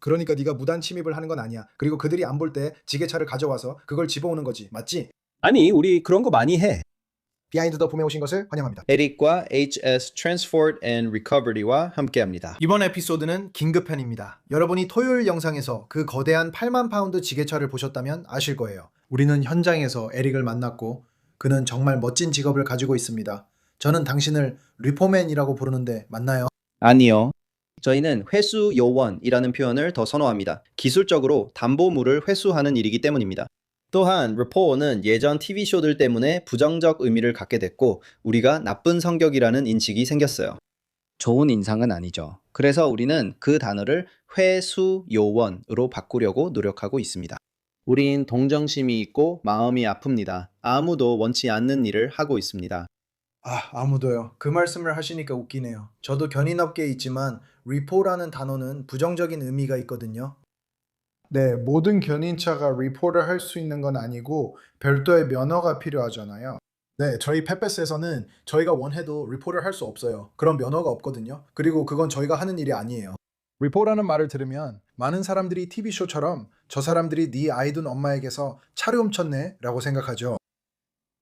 그러니까 네가 무단 침입을 하는 건 아니야. 그리고 그들이 안 볼 때 지게차를 가져와서 그걸 집어오는 거지. 맞지? 아니, 우리 그런 거 많이 해. 비하인드 더 폼에 오신 것을 환영합니다. 에릭과 HS Transport and Recovery와 함께합니다. 이번 에피소드는 긴급편입니다. 여러분이 토요일 영상에서 그 거대한 8만 파운드 지게차를 보셨다면 아실 거예요. 우리는 현장에서 에릭을 만났고 그는 정말 멋진 직업을 가지고 있습니다. 저는 당신을 리포맨이라고 부르는데 맞나요? 아니요. 저희는 회수 요원이라는 표현을 더 선호합니다. 기술적으로 담보물을 회수하는 일이기 때문입니다. 또한 리포어는 예전 TV쇼들 때문에 부정적 의미를 갖게 됐고 우리가 나쁜 성격이라는 인식이 생겼어요. 좋은 인상은 아니죠. 그래서 우리는 그 단어를 회수 요원으로 바꾸려고 노력하고 있습니다. 우린 동정심이 있고 마음이 아픕니다. 아무도 원치 않는 일을 하고 있습니다. 아무도요. 그 말씀을 하시니까 웃기네요. 저도 견인업계에 있지만 리포라는 단어는 부정적인 의미가 있거든요. 네, 모든 견인차가 리포를 할 수 있는 건 아니고 별도의 면허가 필요하잖아요. 네, 저희 페페스에서는 저희가 원해도 리포를 할 수 없어요. 그런 면허가 없거든요. 그리고 그건 저희가 하는 일이 아니에요. 리포라는 말을 들으면 많은 사람들이 TV쇼처럼 저 사람들이 네 아이 둔 엄마에게서 차를 훔쳤네 라고 생각하죠.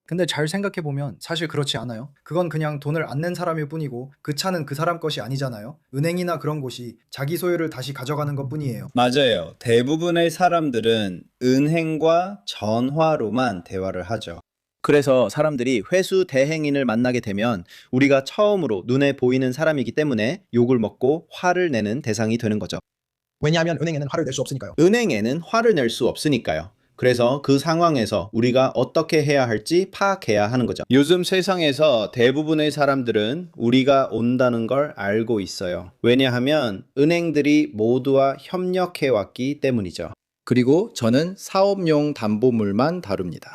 근데 잘 생각해보면 사실 그렇지 않아요. 그건 그냥 돈을 안 낸 사람일 뿐이고 그 차는 그 사람 것이 아니잖아요. 은행이나 그런 곳이 자기 소유를 다시 가져가는 것 뿐이에요. 맞아요. 대부분의 사람들은 은행과 전화로만 대화를 하죠. 그래서 사람들이 회수 대행인을 만나게 되면 우리가 처음으로 눈에 보이는 사람이기 때문에 욕을 먹고 화를 내는 대상이 되는 거죠. 왜냐하면 은행에는 화를 낼 수 없으니까요. 은행에는 화를 낼 수 없으니까요. 그래서 그 상황에서 우리가 어떻게 해야 할지 파악해야 하는 거죠. 요즘 세상에서 대부분의 사람들은 우리가 온다는 걸 알고 있어요. 왜냐하면 은행들이 모두와 협력해왔기 때문이죠. 그리고 저는 사업용 담보물만 다룹니다.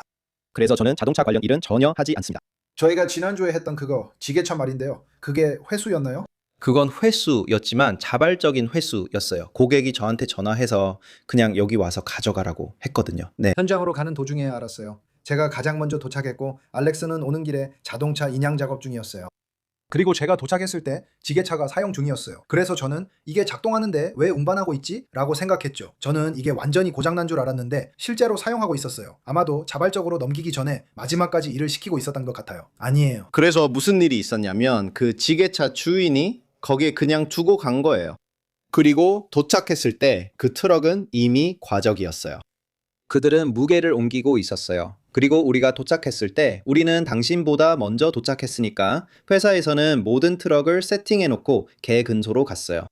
그래서 저는 자동차 관련 일은 전혀 하지 않습니다. 저희가 지난주에 했던 그거 지게차 말인데요. 그게 회수였나요? 그건 회수였지만 자발적인 회수였어요. 고객이 저한테 전화해서 그냥 여기 와서 가져가라고 했거든요. 네. 현장으로 가는 도중에 알았어요. 제가 가장 먼저 도착했고 알렉스는 오는 길에 자동차 인양 작업 중이었어요. 그리고 제가 도착했을 때 지게차가 사용 중이었어요. 그래서 저는 이게 작동하는데 왜 운반하고 있지? 라고 생각했죠. 저는 이게 완전히 고장난 줄 알았는데 실제로 사용하고 있었어요. 아마도 자발적으로 넘기기 전에 마지막까지 일을 시키고 있었던 것 같아요. 아니에요. 그래서 무슨 일이 있었냐면 그 지게차 주인이 거기에 그냥 두고 간 거예요. 그리고 도착했을 때 그 트럭은 이미 과적이었어요. 그들은 무게를 옮기고 있었어요. 그리고 우리가 도착했을 때 우리는 당신보다 먼저 도착했으니까 회사에서는 모든 트럭을 세팅해놓고 개 근소로 갔어요.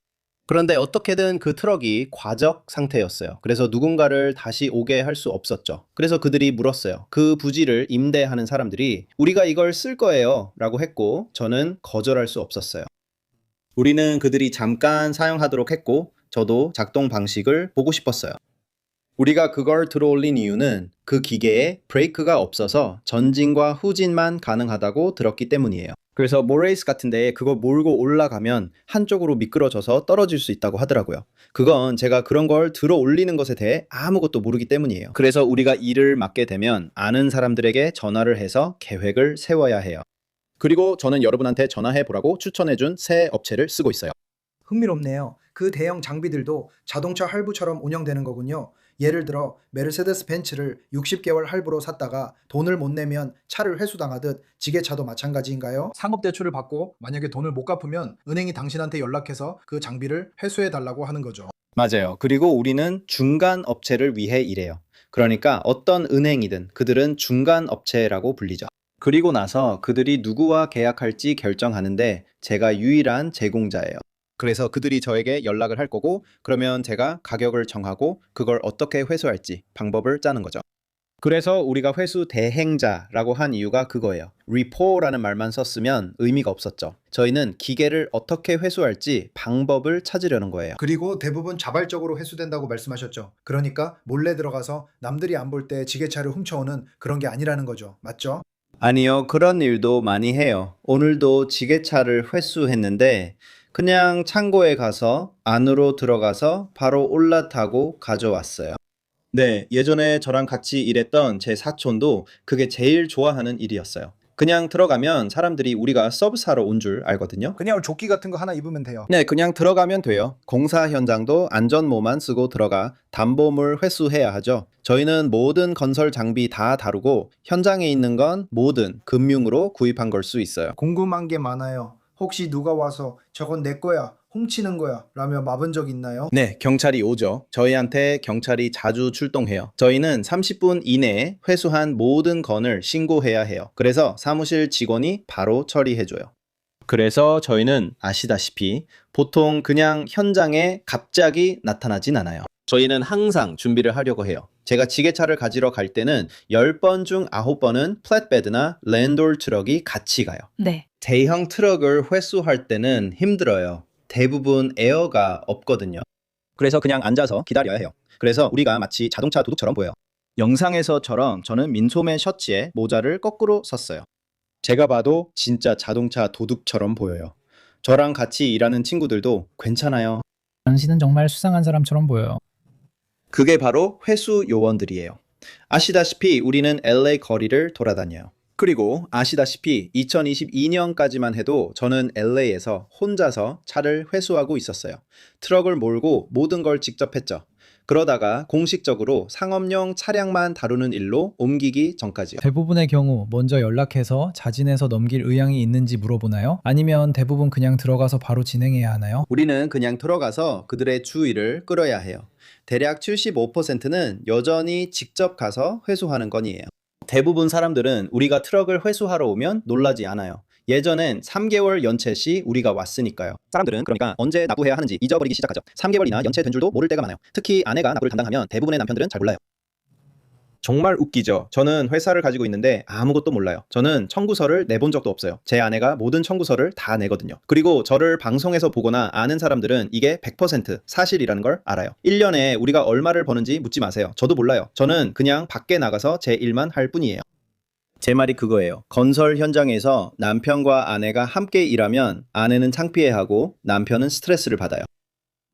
그런데 어떻게든 그 트럭이 과적 상태였어요. 그래서 누군가를 다시 오게 할 수 없었죠. 그래서 그들이 물었어요. 그 부지를 임대하는 사람들이 우리가 이걸 쓸 거예요 라고 했고 저는 거절할 수 없었어요. 우리는 그들이 잠깐 사용하도록 했고 저도 작동 방식을 보고 싶었어요. 우리가 그걸 들어올린 이유는 그 기계에 브레이크가 없어서 전진과 후진만 가능하다고 들었기 때문이에요. 그래서 모레이스 같은 데에 그거 몰고 올라가면 한쪽으로 미끄러져서 떨어질 수 있다고 하더라고요. 그건 제가 그런 걸 들어올리는 것에 대해 아무것도 모르기 때문이에요. 그래서 우리가 일을 맡게 되면 아는 사람들에게 전화를 해서 계획을 세워야 해요. 그리고 저는 여러분한테 전화해 보라고 추천해준 새 업체를 쓰고 있어요. 흥미롭네요. 그 대형 장비들도 자동차 할부처럼 운영되는 거군요. 예를 들어 메르세데스 벤츠를 60개월 할부로 샀다가 돈을 못 내면 차를 회수당하듯 지게차도 마찬가지인가요? 상업대출을 받고 만약에 돈을 못 갚으면 은행이 당신한테 연락해서 그 장비를 회수해 달라고 하는 거죠. 맞아요. 그리고 우리는 중간 업체를 위해 일해요. 그러니까 어떤 은행이든 그들은 중간 업체라고 불리죠. 그리고 나서 그들이 누구와 계약할지 결정하는데 제가 유일한 제공자예요. 그래서 그들이 저에게 연락을 할 거고 그러면 제가 가격을 정하고 그걸 어떻게 회수할지 방법을 짜는 거죠. 그래서 우리가 회수 대행자라고 한 이유가 그거예요. repo라는 말만 썼으면 의미가 없었죠. 저희는 기계를 어떻게 회수할지 방법을 찾으려는 거예요. 그리고 대부분 자발적으로 회수된다고 말씀하셨죠. 그러니까 몰래 들어가서 남들이 안 볼 때 지게차를 훔쳐오는 그런 게 아니라는 거죠. 맞죠? 아니요, 그런 일도 많이 해요. 오늘도 지게차를 회수했는데 그냥 창고에 가서 안으로 들어가서 바로 올라타고 가져왔어요. 네, 예전에 저랑 같이 일했던 제 사촌도 그게 제일 좋아하는 일이었어요. 그냥 들어가면 사람들이 우리가 서브 사러 온 줄 알거든요. 그냥 조끼 같은 거 하나 입으면 돼요. 네, 그냥 들어가면 돼요. 공사 현장도 안전모만 쓰고 들어가 담보물 회수해야 하죠. 저희는 모든 건설 장비 다 다루고 현장에 있는 건 모든 금융으로 구입한 걸 수 있어요. 궁금한 게 많아요. 혹시 누가 와서 저건 내 거야, 훔치는 거야 라며 막은 적 있나요? 네, 경찰이 오죠. 저희한테 경찰이 자주 출동해요. 저희는 30분 이내에 회수한 모든 건을 신고해야 해요. 그래서 사무실 직원이 바로 처리해줘요. 그래서 저희는 아시다시피 보통 그냥 현장에 갑자기 나타나진 않아요. 저희는 항상 준비를 하려고 해요. 제가 지게차를 가지러 갈 때는 10번 중 9번은 플랫베드나 랜돌 트럭이 같이 가요. 네. 대형 트럭을 회수할 때는 힘들어요. 대부분 에어가 없거든요. 그래서 그냥 앉아서 기다려야 해요. 그래서 우리가 마치 자동차 도둑처럼 보여요. 영상에서처럼 저는 민소매 셔츠에 모자를 거꾸로 썼어요. 제가 봐도 진짜 자동차 도둑처럼 보여요. 저랑 같이 일하는 친구들도 괜찮아요. 당신은 정말 수상한 사람처럼 보여요. 그게 바로 회수 요원들이에요. 아시다시피 우리는 LA 거리를 돌아다녀요. 그리고 아시다시피 2022년까지만 해도 저는 LA에서 혼자서 차를 회수하고 있었어요. 트럭을 몰고 모든 걸 직접 했죠. 그러다가 공식적으로 상업용 차량만 다루는 일로 옮기기 전까지요. 대부분의 경우 먼저 연락해서 자진해서 넘길 의향이 있는지 물어보나요? 아니면 대부분 그냥 들어가서 바로 진행해야 하나요? 우리는 그냥 들어가서 그들의 주의를 끌어야 해요. 대략 75%는 여전히 직접 가서 회수하는 건이에요. 대부분 사람들은 우리가 트럭을 회수하러 오면 놀라지 않아요. 예전엔 3개월 연체 시 우리가 왔으니까요. 사람들은 그러니까 언제 납부해야 하는지 잊어버리기 시작하죠. 3개월이나 연체된 줄도 모를 때가 많아요. 특히 아내가 납부를 담당하면 대부분의 남편들은 잘 몰라요. 정말 웃기죠. 저는 회사를 가지고 있는데 아무것도 몰라요. 저는 청구서를 내본 적도 없어요. 제 아내가 모든 청구서를 다 내거든요. 그리고 저를 방송에서 보거나 아는 사람들은 이게 100% 사실이라는 걸 알아요. 1년에 우리가 얼마를 버는지 묻지 마세요. 저도 몰라요. 저는 그냥 밖에 나가서 제 일만 할 뿐이에요. 제 말이 그거예요. 건설 현장에서 남편과 아내가 함께 일하면 아내는 창피해하고 남편은 스트레스를 받아요.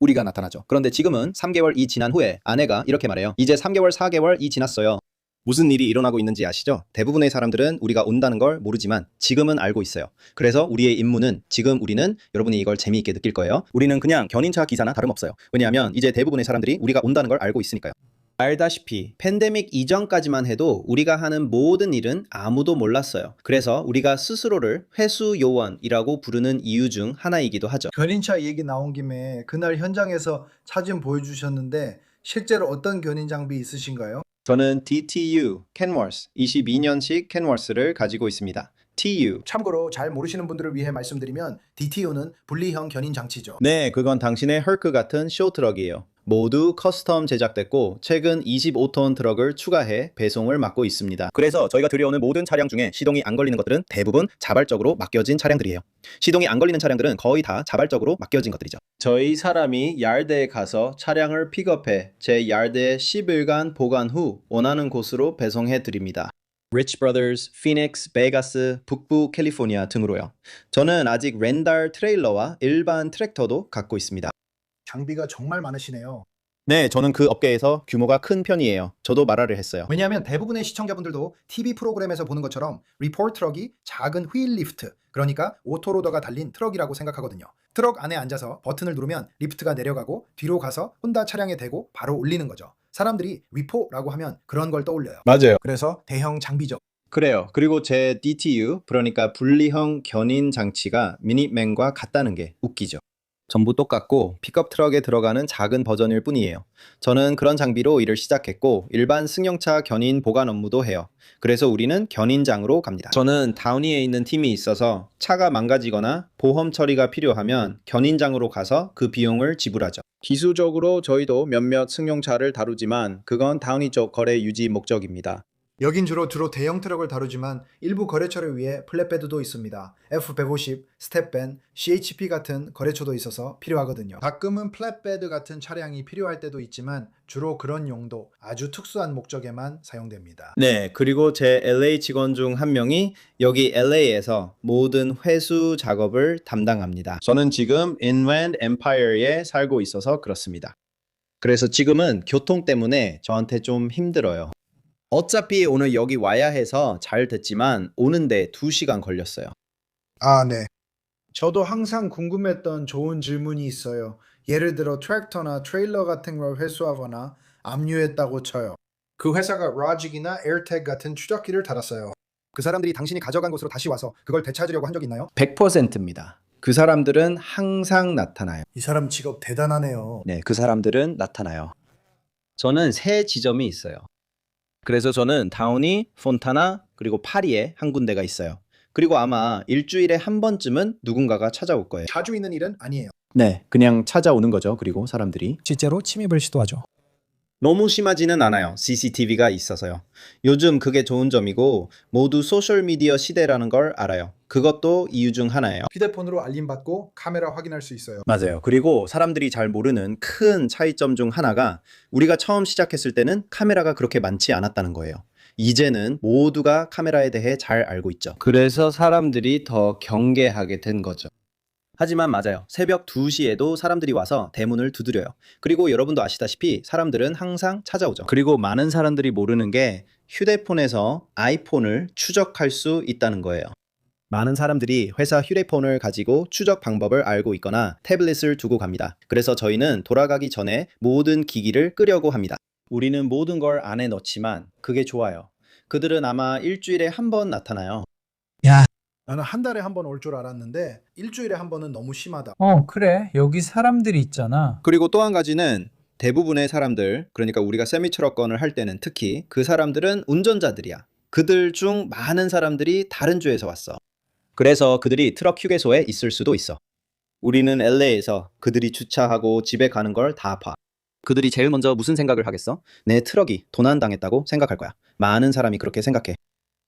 우리가 나타나죠. 그런데 지금은 3개월이 지난 후에 아내가 이렇게 말해요. 이제 3개월, 4개월이 지났어요. 무슨 일이 일어나고 있는지 아시죠? 대부분의 사람들은 우리가 온다는 걸 모르지만 지금은 알고 있어요. 그래서 우리의 임무는 지금 우리는 여러분이 이걸 재미있게 느낄 거예요. 우리는 그냥 견인차 기사나 다름없어요. 왜냐하면 이제 대부분의 사람들이 우리가 온다는 걸 알고 있으니까요. 알다시피 팬데믹 이전까지만 해도 우리가 하는 모든 일은 아무도 몰랐어요. 그래서 우리가 스스로를 회수 요원이라고 부르는 이유 중 하나이기도 하죠. 견인차 얘기 나온 김에 그날 현장에서 사진 보여주셨는데 실제로 어떤 견인 장비 있으신가요? 저는 DTU 캔워스 22년식 캔워스를 가지고 있습니다. TU. 참고로 잘 모르시는 분들을 위해 말씀드리면 DTU는 분리형 견인 장치죠. 네, 그건 당신의 헐크 같은 쇼트럭이에요. 모두 커스텀 제작됐고 최근 25톤 트럭을 추가해 배송을 맡고 있습니다. 그래서 저희가 들여오는 모든 차량 중에 시동이 안 걸리는 것들은 대부분 자발적으로 맡겨진 차량들이에요. 시동이 안 걸리는 차량들은 거의 다 자발적으로 맡겨진 것들이죠. 저희 사람이 야드에 가서 차량을 픽업해 제 야드에 10일간 보관 후 원하는 곳으로 배송해 드립니다. Rich Brothers, 피닉스, 베가스, 북부 캘리포니아 등으로요. 저는 아직 렌달 트레일러와 일반 트랙터도 갖고 있습니다. 장비가 정말 많으시네요. 네, 저는 그 업계에서 규모가 큰 편이에요. 저도 말하를 했어요. 왜냐하면 대부분의 시청자분들도 TV 프로그램에서 보는 것처럼 리포트 트럭이 작은 휠 리프트, 그러니까 오토로더가 달린 트럭이라고 생각하거든요. 트럭 안에 앉아서 버튼을 누르면 리프트가 내려가고 뒤로 가서 혼다 차량에 대고 바로 올리는 거죠. 사람들이 리포라고 하면 그런 걸 떠올려요. 맞아요. 그래서 대형 장비죠. 그래요. 그리고 제 DTU, 그러니까 분리형 견인 장치가 미니맨과 같다는 게 웃기죠. 전부 똑같고 픽업 트럭에 들어가는 작은 버전일 뿐이에요. 저는 그런 장비로 일을 시작했고 일반 승용차 견인 보관 업무도 해요. 그래서 우리는 견인장으로 갑니다. 저는 다우니에 있는 팀이 있어서 차가 망가지거나 보험 처리가 필요하면 견인장으로 가서 그 비용을 지불하죠. 기술적으로 저희도 몇몇 승용차를 다루지만 그건 다우니 쪽 거래 유지 목적입니다. 여긴 주로 대형 트럭을 다루지만 일부 거래처를 위해 플랫베드도 있습니다. F150, 스텝밴, CHP 같은 거래처도 있어서 필요하거든요. 가끔은 플랫베드 같은 차량이 필요할 때도 있지만 주로 그런 용도, 아주 특수한 목적에만 사용됩니다. 네, 그리고 제 LA 직원 중 한 명이 여기 LA에서 모든 회수 작업을 담당합니다. 저는 지금 Inland Empire에 살고 있어서 그렇습니다. 그래서 지금은 교통 때문에 저한테 좀 힘들어요. 어차피 오늘 여기 와야 해서 잘 됐지만 오는데 2시간 걸렸어요. 아, 네. 저도 항상 궁금했던 좋은 질문이 있어요. 예를 들어 트랙터나 트레일러 같은 걸 회수하거나 압류했다고 쳐요. 그 회사가 로직이나 에어텍 같은 추적기를 달았어요. 그 사람들이 당신이 가져간 곳으로 다시 와서 그걸 되찾으려고 한 적이 있나요? 100%입니다. 그 사람들은 항상 나타나요. 이 사람 직업 대단하네요. 네, 그 사람들은 나타나요. 저는 3지점이 있어요. 그래서 저는 다우니, 폰타나, 그리고 파리에 한 군데가 있어요. 그리고 아마 일주일에 한 번쯤은 누군가가 찾아올 거예요. 자주 있는 일은 아니에요. 네, 그냥 찾아오는 거죠. 그리고 사람들이. 실제로 침입을 시도하죠. 너무 심하지는 않아요. CCTV가 있어서요. 요즘 그게 좋은 점이고 모두 소셜미디어 시대라는 걸 알아요. 그것도 이유 중 하나예요. 휴대폰으로 알림 받고 카메라 확인할 수 있어요. 맞아요. 그리고 사람들이 잘 모르는 큰 차이점 중 하나가 우리가 처음 시작했을 때는 카메라가 그렇게 많지 않았다는 거예요. 이제는 모두가 카메라에 대해 잘 알고 있죠. 그래서 사람들이 더 경계하게 된 거죠. 하지만 맞아요. 새벽 2시에도 사람들이 와서 대문을 두드려요. 그리고 여러분도 아시다시피 사람들은 항상 찾아오죠. 그리고 많은 사람들이 모르는 게 휴대폰에서 아이폰을 추적할 수 있다는 거예요. 많은 사람들이 회사 휴대폰을 가지고 추적 방법을 알고 있거나 태블릿을 두고 갑니다. 그래서 저희는 돌아가기 전에 모든 기기를 끄려고 합니다. 우리는 모든 걸 안에 넣지만 그게 좋아요. 그들은 아마 일주일에 한 번 나타나요. 나는 한 달에 한 번 올 줄 알았는데 일주일에 한 번은 너무 심하다. 그래. 여기 사람들이 있잖아. 그리고 또 한 가지는 대부분의 사람들, 그러니까 우리가 세미트럭건을 할 때는 특히 그 사람들은 운전자들이야. 그들 중 많은 사람들이 다른 주에서 왔어. 그래서 그들이 트럭 휴게소에 있을 수도 있어. 우리는 LA에서 그들이 주차하고 집에 가는 걸 다 봐. 그들이 제일 먼저 무슨 생각을 하겠어? 내 트럭이 도난당했다고 생각할 거야. 많은 사람이 그렇게 생각해.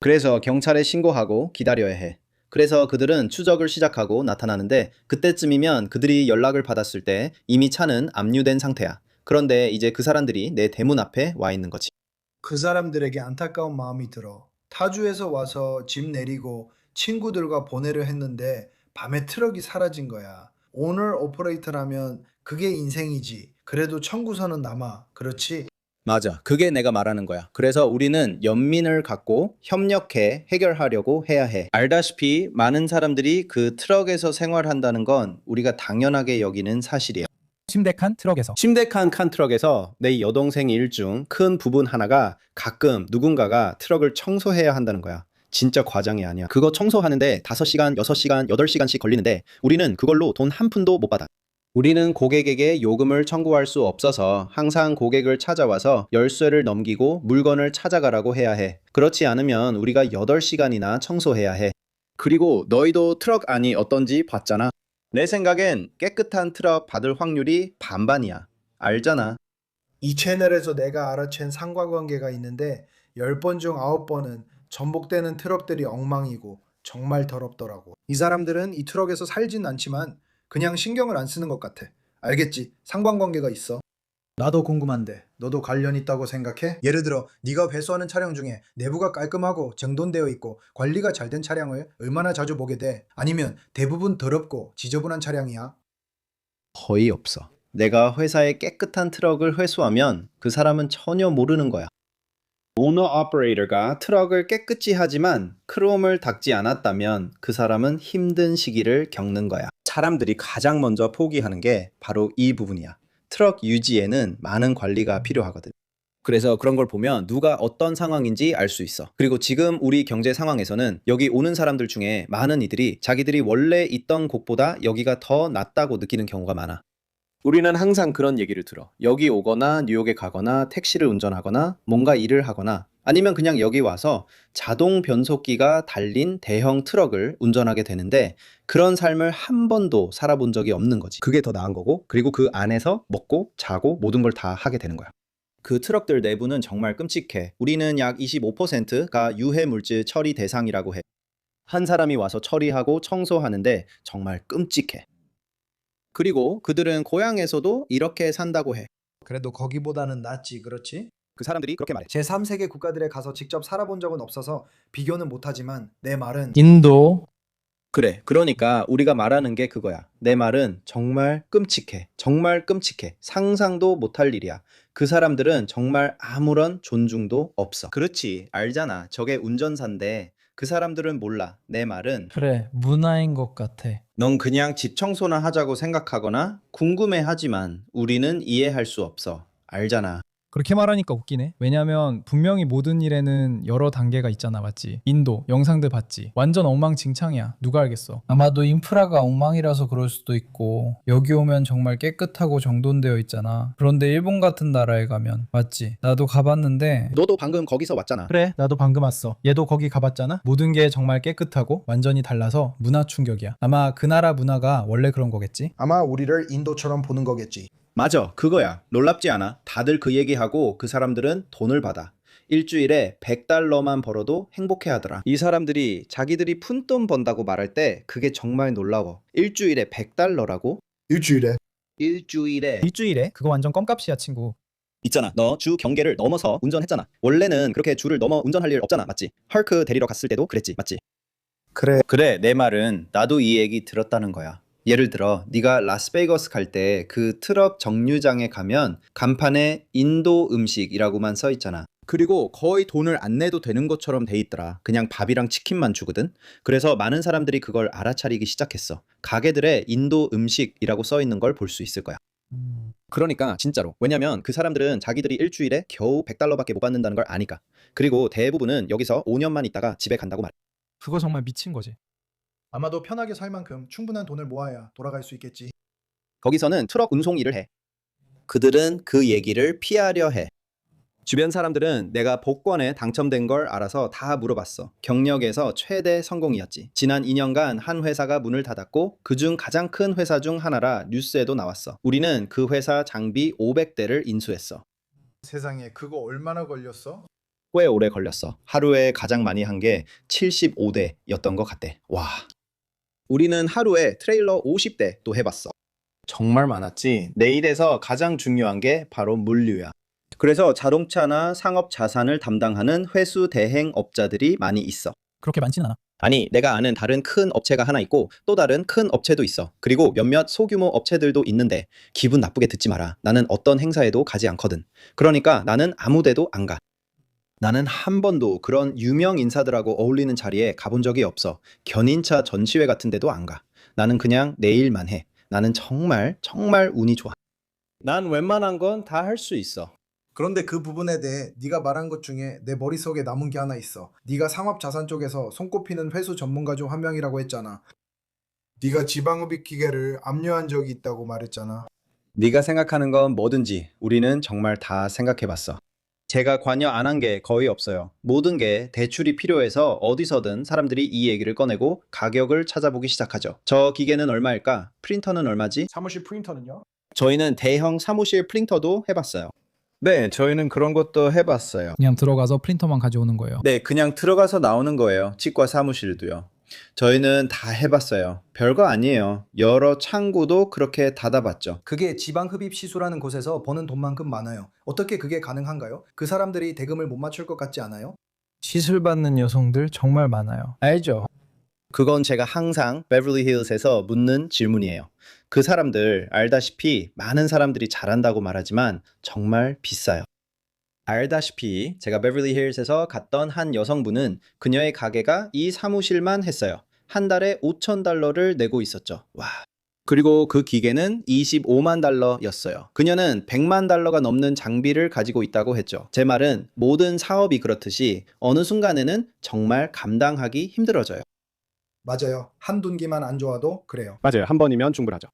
그래서 경찰에 신고하고 기다려야 해. 그래서 그들은 추적을 시작하고 나타나는데 그때쯤이면 그들이 연락을 받았을 때 이미 차는 압류된 상태야. 그런데 이제 그 사람들이 내 대문 앞에 와 있는 거지. 그 사람들에게 안타까운 마음이 들어. 타주에서 와서 집 내리고 친구들과 보내려 했는데 밤에 트럭이 사라진 거야. 오너 오퍼레이터라면 그게 인생이지. 그래도 청구서는 남아. 그렇지? 맞아. 그게 내가 말하는 거야. 그래서 우리는 연민을 갖고 협력해 해결하려고 해야 해. 알다시피 많은 사람들이 그 트럭에서 생활한다는 건 우리가 당연하게 여기는 사실이에요. 침대칸 트럭에서. 침대칸 칸 트럭에서 내 여동생 일 중 큰 부분 하나가 가끔 누군가가 트럭을 청소해야 한다는 거야. 진짜 과장이 아니야. 그거 청소하는데 5시간, 6시간, 8시간씩 걸리는데 우리는 그걸로 돈 한 푼도 못 받아. 우리는 고객에게 요금을 청구할 수 없어서 항상 고객을 찾아와서 열쇠를 넘기고 물건을 찾아가라고 해야 해. 그렇지 않으면 우리가 8시간이나 청소해야 해. 그리고 너희도 트럭 안이 어떤지 봤잖아. 내 생각엔 깨끗한 트럭 받을 확률이 반반이야. 알잖아. 이 채널에서 내가 알아챈 상관관계가 있는데 10번 중 9번은 전복되는 트럭들이 엉망이고 정말 더럽더라고. 이 사람들은 이 트럭에서 살진 않지만 그냥 신경을 안 쓰는 것 같아. 알겠지? 상관관계가 있어. 나도 궁금한데 너도 관련 있다고 생각해? 예를 들어 네가 배수하는 차량 중에 내부가 깔끔하고 정돈되어 있고 관리가 잘 된 차량을 얼마나 자주 보게 돼? 아니면 대부분 더럽고 지저분한 차량이야? 거의 없어. 내가 회사에 깨끗한 트럭을 회수하면 그 사람은 전혀 모르는 거야. 오너 오퍼레이터가 트럭을 깨끗이 하지만 크롬을 닦지 않았다면 그 사람은 힘든 시기를 겪는 거야. 사람들이 가장 먼저 포기하는 게 바로 이 부분이야. 트럭 유지에는 많은 관리가 필요하거든. 그래서 그런 걸 보면 누가 어떤 상황인지 알 수 있어. 그리고 지금 우리 경제 상황에서는 여기 오는 사람들 중에 많은 이들이 자기들이 원래 있던 곳보다 여기가 더 낫다고 느끼는 경우가 많아. 우리는 항상 그런 얘기를 들어. 여기 오거나 뉴욕에 가거나 택시를 운전하거나 뭔가 일을 하거나 아니면 그냥 여기 와서 자동 변속기가 달린 대형 트럭을 운전하게 되는데 그런 삶을 한 번도 살아본 적이 없는 거지. 그게 더 나은 거고 그리고 그 안에서 먹고 자고 모든 걸 다 하게 되는 거야. 그 트럭들 내부는 정말 끔찍해. 우리는 약 25%가 유해 물질 처리 대상이라고 해. 한 사람이 와서 처리하고 청소하는데 정말 끔찍해. 그리고 그들은 고향에서도 이렇게 산다고 해. 그래도 거기보다는 낫지, 그렇지? 그 사람들이 그렇게 말해. 제3세계 국가들에 가서 직접 살아본 적은 없어서 비교는 못하지만 내 말은 인도, 그래. 그러니까 우리가 말하는 게 그거야. 내 말은 정말 끔찍해. 정말 끔찍해. 상상도 못할 일이야. 그 사람들은 정말 아무런 존중도 없어. 그렇지. 알잖아. 저게 운전사인데 그 사람들은 몰라. 내 말은 그래, 문화인 것 같아. 넌 그냥 집 청소나 하자고 생각하거나 궁금해하지만 우리는 이해할 수 없어. 알잖아. 그렇게 말하니까 웃기네. 왜냐면 분명히 모든 일에는 여러 단계가 있잖아, 맞지? 인도, 영상들 봤지? 완전 엉망진창이야. 누가 알겠어? 아마도 인프라가 엉망이라서 그럴 수도 있고 여기 오면 정말 깨끗하고 정돈되어 있잖아. 그런데 일본 같은 나라에 가면 맞지? 나도 가봤는데 너도 방금 거기서 왔잖아. 그래, 나도 방금 왔어. 얘도 거기 가봤잖아? 모든 게 정말 깨끗하고 완전히 달라서 문화 충격이야. 아마 그 나라 문화가 원래 그런 거겠지? 아마 우리를 인도처럼 보는 거겠지. 맞아. 그거야. 놀랍지 않아. 다들 그 얘기하고 그 사람들은 돈을 받아. 일주일에 100달러만 벌어도 행복해 하더라. 이 사람들이 자기들이 푼돈 번다고 말할 때 그게 정말 놀라워. 일주일에 100달러라고? 일주일에. 일주일에 일주일에? 그거 완전 껌값이야, 친구. 있잖아. 너 주 경계를 넘어서 운전했잖아. 원래는 그렇게 주를 넘어 운전할 일 없잖아. 맞지? 헐크 데리러 갔을 때도 그랬지. 맞지? 그래. 내 말은 나도 이 얘기 들었다는 거야. 예를 들어 네가 라스베이거스 갈 때 그 트럭 정류장에 가면 간판에 인도 음식이라고만 써 있잖아. 그리고 거의 돈을 안 내도 되는 것처럼 돼 있더라. 그냥 밥이랑 치킨만 주거든. 그래서 많은 사람들이 그걸 알아차리기 시작했어. 가게들에 인도 음식이라고 써 있는 걸 볼 수 있을 거야. 그러니까 진짜로. 왜냐면 그 사람들은 자기들이 일주일에 겨우 100달러밖에 못 받는다는 걸 아니까. 그리고 대부분은 여기서 5년만 있다가 집에 간다고 말해. 그거 정말 미친 거지. 아마도 편하게 살 만큼 충분한 돈을 모아야 돌아갈 수 있겠지. 거기서는 트럭 운송 일을 해. 그들은 그 얘기를 피하려 해. 주변 사람들은 내가 복권에 당첨된 걸 알아서 다 물어봤어. 경력에서 최대 성공이었지. 지난 2년간 한 회사가 문을 닫았고 그중 가장 큰 회사 중 하나라 뉴스에도 나왔어. 우리는 그 회사 장비 500대를 인수했어. 세상에, 그거 얼마나 걸렸어? 꽤 오래 걸렸어. 하루에 가장 많이 한 게 75대였던 것 같대. 와. 우리는 하루에 트레일러 50대도 해봤어. 정말 많았지. 내 일에서 가장 중요한 게 바로 물류야. 그래서 자동차나 상업 자산을 담당하는 회수 대행업자들이 많이 있어. 그렇게 많지는 않아. 아니, 내가 아는 다른 큰 업체가 하나 있고 또 다른 큰 업체도 있어. 그리고 몇몇 소규모 업체들도 있는데 기분 나쁘게 듣지 마라. 나는 어떤 행사에도 가지 않거든. 그러니까 나는 아무 데도 안 가. 나는 한 번도 그런 유명 인사들하고 어울리는 자리에 가본 적이 없어. 견인차 전시회 같은 데도 안 가. 나는 그냥 내 일만 해. 나는 정말 운이 좋아. 난 웬만한 건 다 할 수 있어. 그런데 그 부분에 대해 네가 말한 것 중에 내 머릿속에 남은 게 하나 있어. 네가 상업자산 쪽에서 손꼽히는 회수 전문가 중 한 명이라고 했잖아. 네가 지방흡입 기계를 압류한 적이 있다고 말했잖아. 네가 생각하는 건 뭐든지 우리는 정말 다 생각해봤어. 제가 관여 안 한 게 거의 없어요. 모든 게 대출이 필요해서 어디서든 사람들이 이 얘기를 꺼내고 가격을 찾아보기 시작하죠. 저 기계는 얼마일까? 프린터는 얼마지? 사무실 프린터는요? 저희는 대형 사무실 프린터도 해봤어요. 네, 저희는 그런 것도 해봤어요. 그냥 들어가서 프린터만 가져오는 거예요. 네, 그냥 들어가서 나오는 거예요. 치과 사무실도요. 저희는 다 해봤어요. 별거 아니에요. 여러 창구도 그렇게 닫아봤죠. 그게 지방흡입 시수라는 곳에서 버는 돈만큼 많아요. 어떻게 그게 가능한가요? 그 사람들이 대금을 못 맞출 것 같지 않아요? 시술 받는 여성들 정말 많아요. 알죠? 그건 제가 항상 베버리 힐스에서 묻는 질문이에요. 그 사람들 알다시피 많은 사람들이 잘한다고 말하지만 정말 비싸요. 알다시피 제가 베버리 힐스에서 갔던 한 여성분은 그녀의 가게가 이 사무실만 했어요. 한 달에 5,000달러를 내고 있었죠. 와. 그리고 그 기계는 25만 달러였어요. 그녀는 100만 달러가 넘는 장비를 가지고 있다고 했죠. 제 말은 모든 사업이 그렇듯이 어느 순간에는 정말 감당하기 힘들어져요. 맞아요. 한 분기만 안 좋아도 그래요. 맞아요. 한 번이면 충분하죠.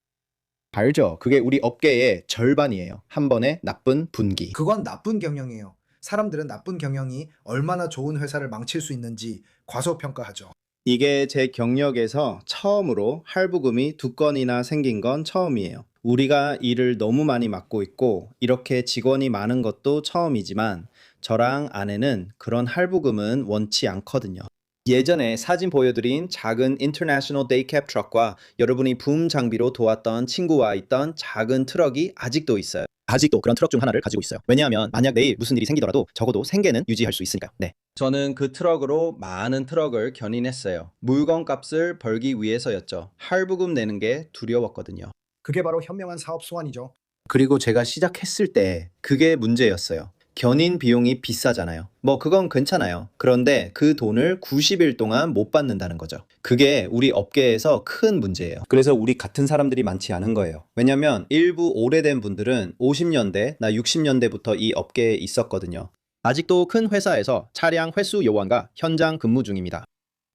알죠? 그게 우리 업계의 절반이에요. 한 번의 나쁜 분기. 그건 나쁜 경영이에요. 사람들은 나쁜 경영이 얼마나 좋은 회사를 망칠 수 있는지 과소평가하죠. 이게 제 경력에서 처음으로 할부금이 2건이나 생긴 건 처음이에요. 우리가 일을 너무 많이 맡고 있고 이렇게 직원이 많은 것도 처음이지만 저랑 아내는 그런 할부금은 원치 않거든요. 예전에 사진 보여드린 작은 인터내셔널 데이캡 트럭과 여러분이 붐 장비로 도왔던 친구와 있던 작은 트럭이 아직도 있어요. 아직도 그런 트럭 중 하나를 가지고 있어요. 왜냐하면 만약 내일 무슨 일이 생기더라도 적어도 생계는 유지할 수 있으니까요. 네. 저는 그 트럭으로 많은 트럭을 견인했어요. 물건값을 벌기 위해서였죠. 할부금 내는 게 두려웠거든요. 그게 바로 현명한 사업 수완이죠. 그리고 제가 시작했을 때 그게 문제였어요. 견인 비용이 비싸잖아요. 뭐 그건 괜찮아요. 그런데 그 돈을 90일 동안 못 받는다는 거죠. 그게 우리 업계에서 큰 문제예요. 그래서 우리 같은 사람들이 많지 않은 거예요. 왜냐면 일부 오래된 분들은 50년대, 나 60년대부터 이 업계에 있었거든요. 아직도 큰 회사에서 차량 회수 요원과 현장 근무 중입니다.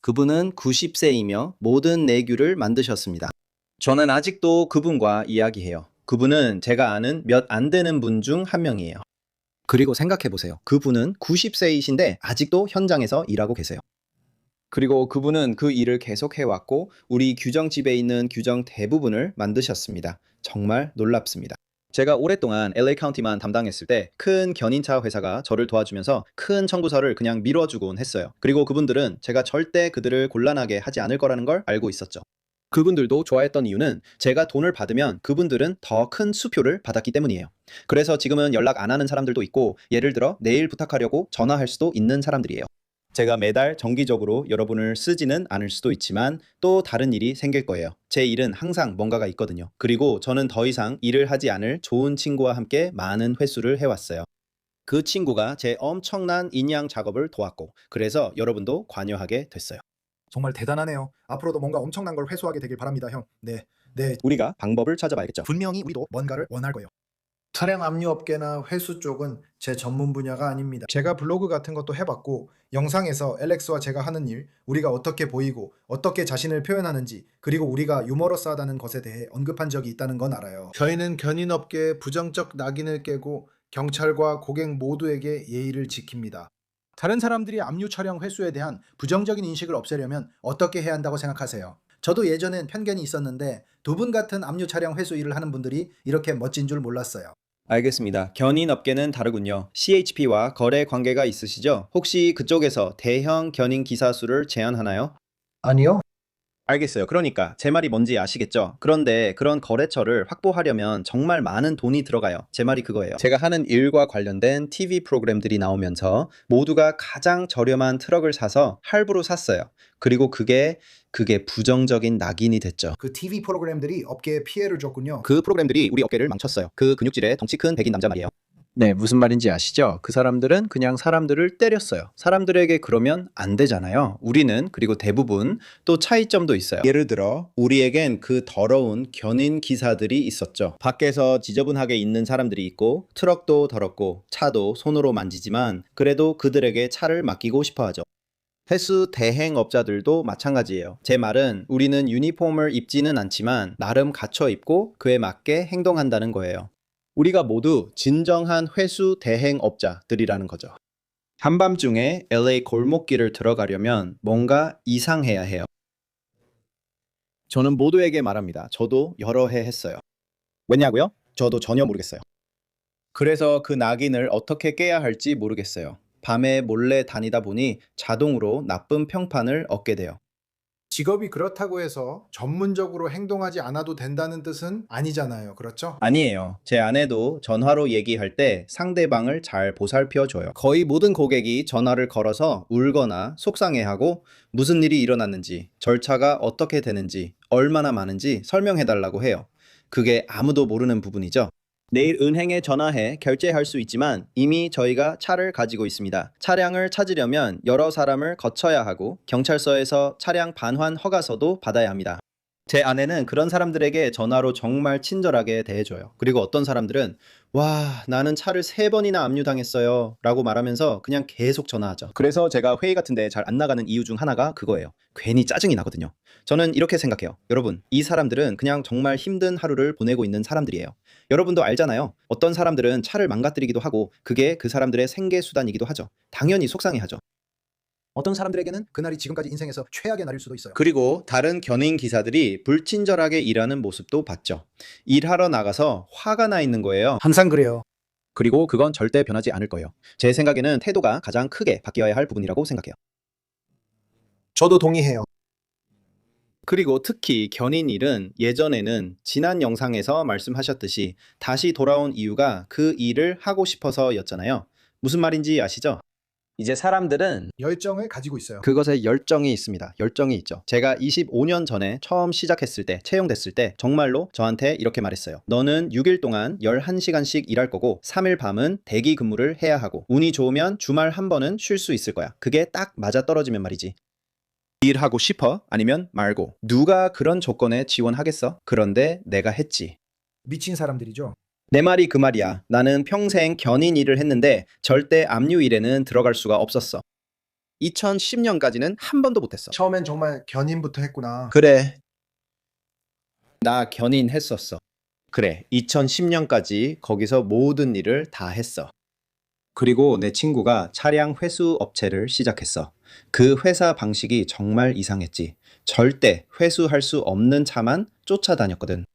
그분은 90세이며 모든 내규를 만드셨습니다. 저는 아직도 그분과 이야기해요. 그분은 제가 아는 몇 안 되는 분 중 한 명이에요. 그리고 생각해보세요. 그분은 90세이신데 아직도 현장에서 일하고 계세요. 그리고 그분은 그 일을 계속 해왔고 우리 규정집에 있는 규정 대부분을 만드셨습니다. 정말 놀랍습니다. 제가 오랫동안 LA 카운티만 담당했을 때 큰 견인차 회사가 저를 도와주면서 큰 청구서를 그냥 밀어주곤 했어요. 그리고 그분들은 제가 절대 그들을 곤란하게 하지 않을 거라는 걸 알고 있었죠. 그분들도 좋아했던 이유는 제가 돈을 받으면 그분들은 더 큰 수표를 받았기 때문이에요. 그래서 지금은 연락 안 하는 사람들도 있고 예를 들어 내일 부탁하려고 전화할 수도 있는 사람들이에요. 제가 매달 정기적으로 여러분을 쓰지는 않을 수도 있지만 또 다른 일이 생길 거예요. 제 일은 항상 뭔가가 있거든요. 그리고 저는 더 이상 일을 하지 않을 좋은 친구와 함께 많은 회수를 해왔어요. 그 친구가 제 엄청난 인양 작업을 도왔고 그래서 여러분도 관여하게 됐어요. 정말 대단하네요. 앞으로도 뭔가 엄청난 걸 회수하게 되길 바랍니다, 형. 네. 우리가 방법을 찾아봐야겠죠. 분명히 우리도 뭔가를 원할 거예요. 차량 압류 업계나 회수 쪽은 제 전문 분야가 아닙니다. 제가 블로그 같은 것도 해봤고 영상에서 엘렉스와 제가 하는 일, 우리가 어떻게 보이고 어떻게 자신을 표현하는지 그리고 우리가 유머러스하다는 것에 대해 언급한 적이 있다는 건 알아요. 저희는 견인업계의 부정적 낙인을 깨고 경찰과 고객 모두에게 예의를 지킵니다. 다른 사람들이 압류 차량 회수에 대한 부정적인 인식을 없애려면 어떻게 해야 한다고 생각하세요? 저도 예전엔 편견이 있었는데 두 분 같은 압류 차량 회수 일을 하는 분들이 이렇게 멋진 줄 몰랐어요. 알겠습니다. 견인 업계는 다르군요. CHP와 거래 관계가 있으시죠? 혹시 그쪽에서 대형 견인 기사 수를 제한하나요? 아니요. 알겠어요. 그러니까 제 말이 뭔지 아시겠죠? 그런데 그런 거래처를 확보하려면 정말 많은 돈이 들어가요. 제 말이 그거예요. 제가 하는 일과 관련된 TV 프로그램들이 나오면서 모두가 가장 저렴한 트럭을 사서 할부로 샀어요. 그리고 그게 부정적인 낙인이 됐죠. 그 TV 프로그램들이 업계에 피해를 줬군요. 그 프로그램들이 우리 업계를 망쳤어요. 그 근육질의 덩치 큰 백인 남자 말이에요. 네, 무슨 말인지 아시죠? 그 사람들은 그냥 사람들을 때렸어요. 사람들에게 그러면 안 되잖아요. 우리는 그리고 대부분 또 차이점도 있어요. 예를 들어 우리에겐 그 더러운 견인 기사들이 있었죠. 밖에서 지저분하게 있는 사람들이 있고 트럭도 더럽고 차도 손으로 만지지만 그래도 그들에게 차를 맡기고 싶어 하죠. 회수 대행업자들도 마찬가지예요. 제 말은 우리는 유니폼을 입지는 않지만 나름 갖춰 입고 그에 맞게 행동한다는 거예요. 우리가 모두 진정한 회수 대행업자들이라는 거죠. 한밤중에 LA 골목길을 들어가려면 뭔가 이상해야 해요. 저는 모두에게 말합니다. 저도 여러 해 했어요. 왜냐고요? 저도 전혀 모르겠어요. 그래서 그 낙인을 어떻게 깨야 할지 모르겠어요. 밤에 몰래 다니다 보니 자동으로 나쁜 평판을 얻게 돼요. 직업이 그렇다고 해서 전문적으로 행동하지 않아도 된다는 뜻은 아니잖아요. 그렇죠? 아니에요. 제 아내도 전화로 얘기할 때 상대방을 잘 보살펴줘요. 거의 모든 고객이 전화를 걸어서 울거나 속상해하고 무슨 일이 일어났는지, 절차가 어떻게 되는지, 얼마나 많은지 설명해달라고 해요. 그게 아무도 모르는 부분이죠. 내일 은행에 전화해 결제할 수 있지만 이미 저희가 차를 가지고 있습니다. 차량을 찾으려면 여러 사람을 거쳐야 하고 경찰서에서 차량 반환 허가서도 받아야 합니다. 제 아내는 그런 사람들에게 전화로 정말 친절하게 대해줘요. 그리고 어떤 사람들은 와, 나는 차를 3번이나 압류당했어요 라고 말하면서 그냥 계속 전화하죠. 그래서 제가 회의 같은데 잘 안 나가는 이유 중 하나가 그거예요. 괜히 짜증이 나거든요. 저는 이렇게 생각해요. 여러분, 이 사람들은 그냥 정말 힘든 하루를 보내고 있는 사람들이에요. 여러분도 알잖아요. 어떤 사람들은 차를 망가뜨리기도 하고 그게 그 사람들의 생계수단이기도 하죠. 당연히 속상해하죠. 어떤 사람들에게는 그날이 지금까지 인생에서 최악의 날일 수도 있어요. 그리고 다른 견인 기사들이 불친절하게 일하는 모습도 봤죠. 일하러 나가서 화가 나 있는 거예요. 항상 그래요. 그리고 그건 절대 변하지 않을 거예요. 제 생각에는 태도가 가장 크게 바뀌어야 할 부분이라고 생각해요. 저도 동의해요. 그리고 특히 견인 일은 예전에는 지난 영상에서 말씀하셨듯이 다시 돌아온 이유가 그 일을 하고 싶어서였잖아요. 무슨 말인지 아시죠? 이제 사람들은 열정을 가지고 있어요. 그것에 열정이 있습니다. 열정이 있죠. 제가 25년 전에 처음 시작했을 때, 채용됐을 때 정말로 저한테 이렇게 말했어요. 너는 6일 동안 11시간씩 일할 거고 3일 밤은 대기 근무를 해야 하고 운이 좋으면 주말 한 번은 쉴 수 있을 거야. 그게 딱 맞아떨어지면 말이지. 일하고 싶어? 아니면 말고. 누가 그런 조건에 지원하겠어? 그런데 내가 했지. 미친 사람들이죠. 내 말이 그 말이야. 나는 평생 견인 일을 했는데 절대 압류 일에는 들어갈 수가 없었어. 2010년까지는 한 번도 못했어. 처음엔 정말 견인부터 했구나. 그래. 나 견인했었어. 그래. 2010년까지 거기서 모든 일을 다 했어. 그리고 내 친구가 차량 회수 업체를 시작했어. 그 회사 방식이 정말 이상했지. 절대 회수할 수 없는 차만 쫓아다녔거든.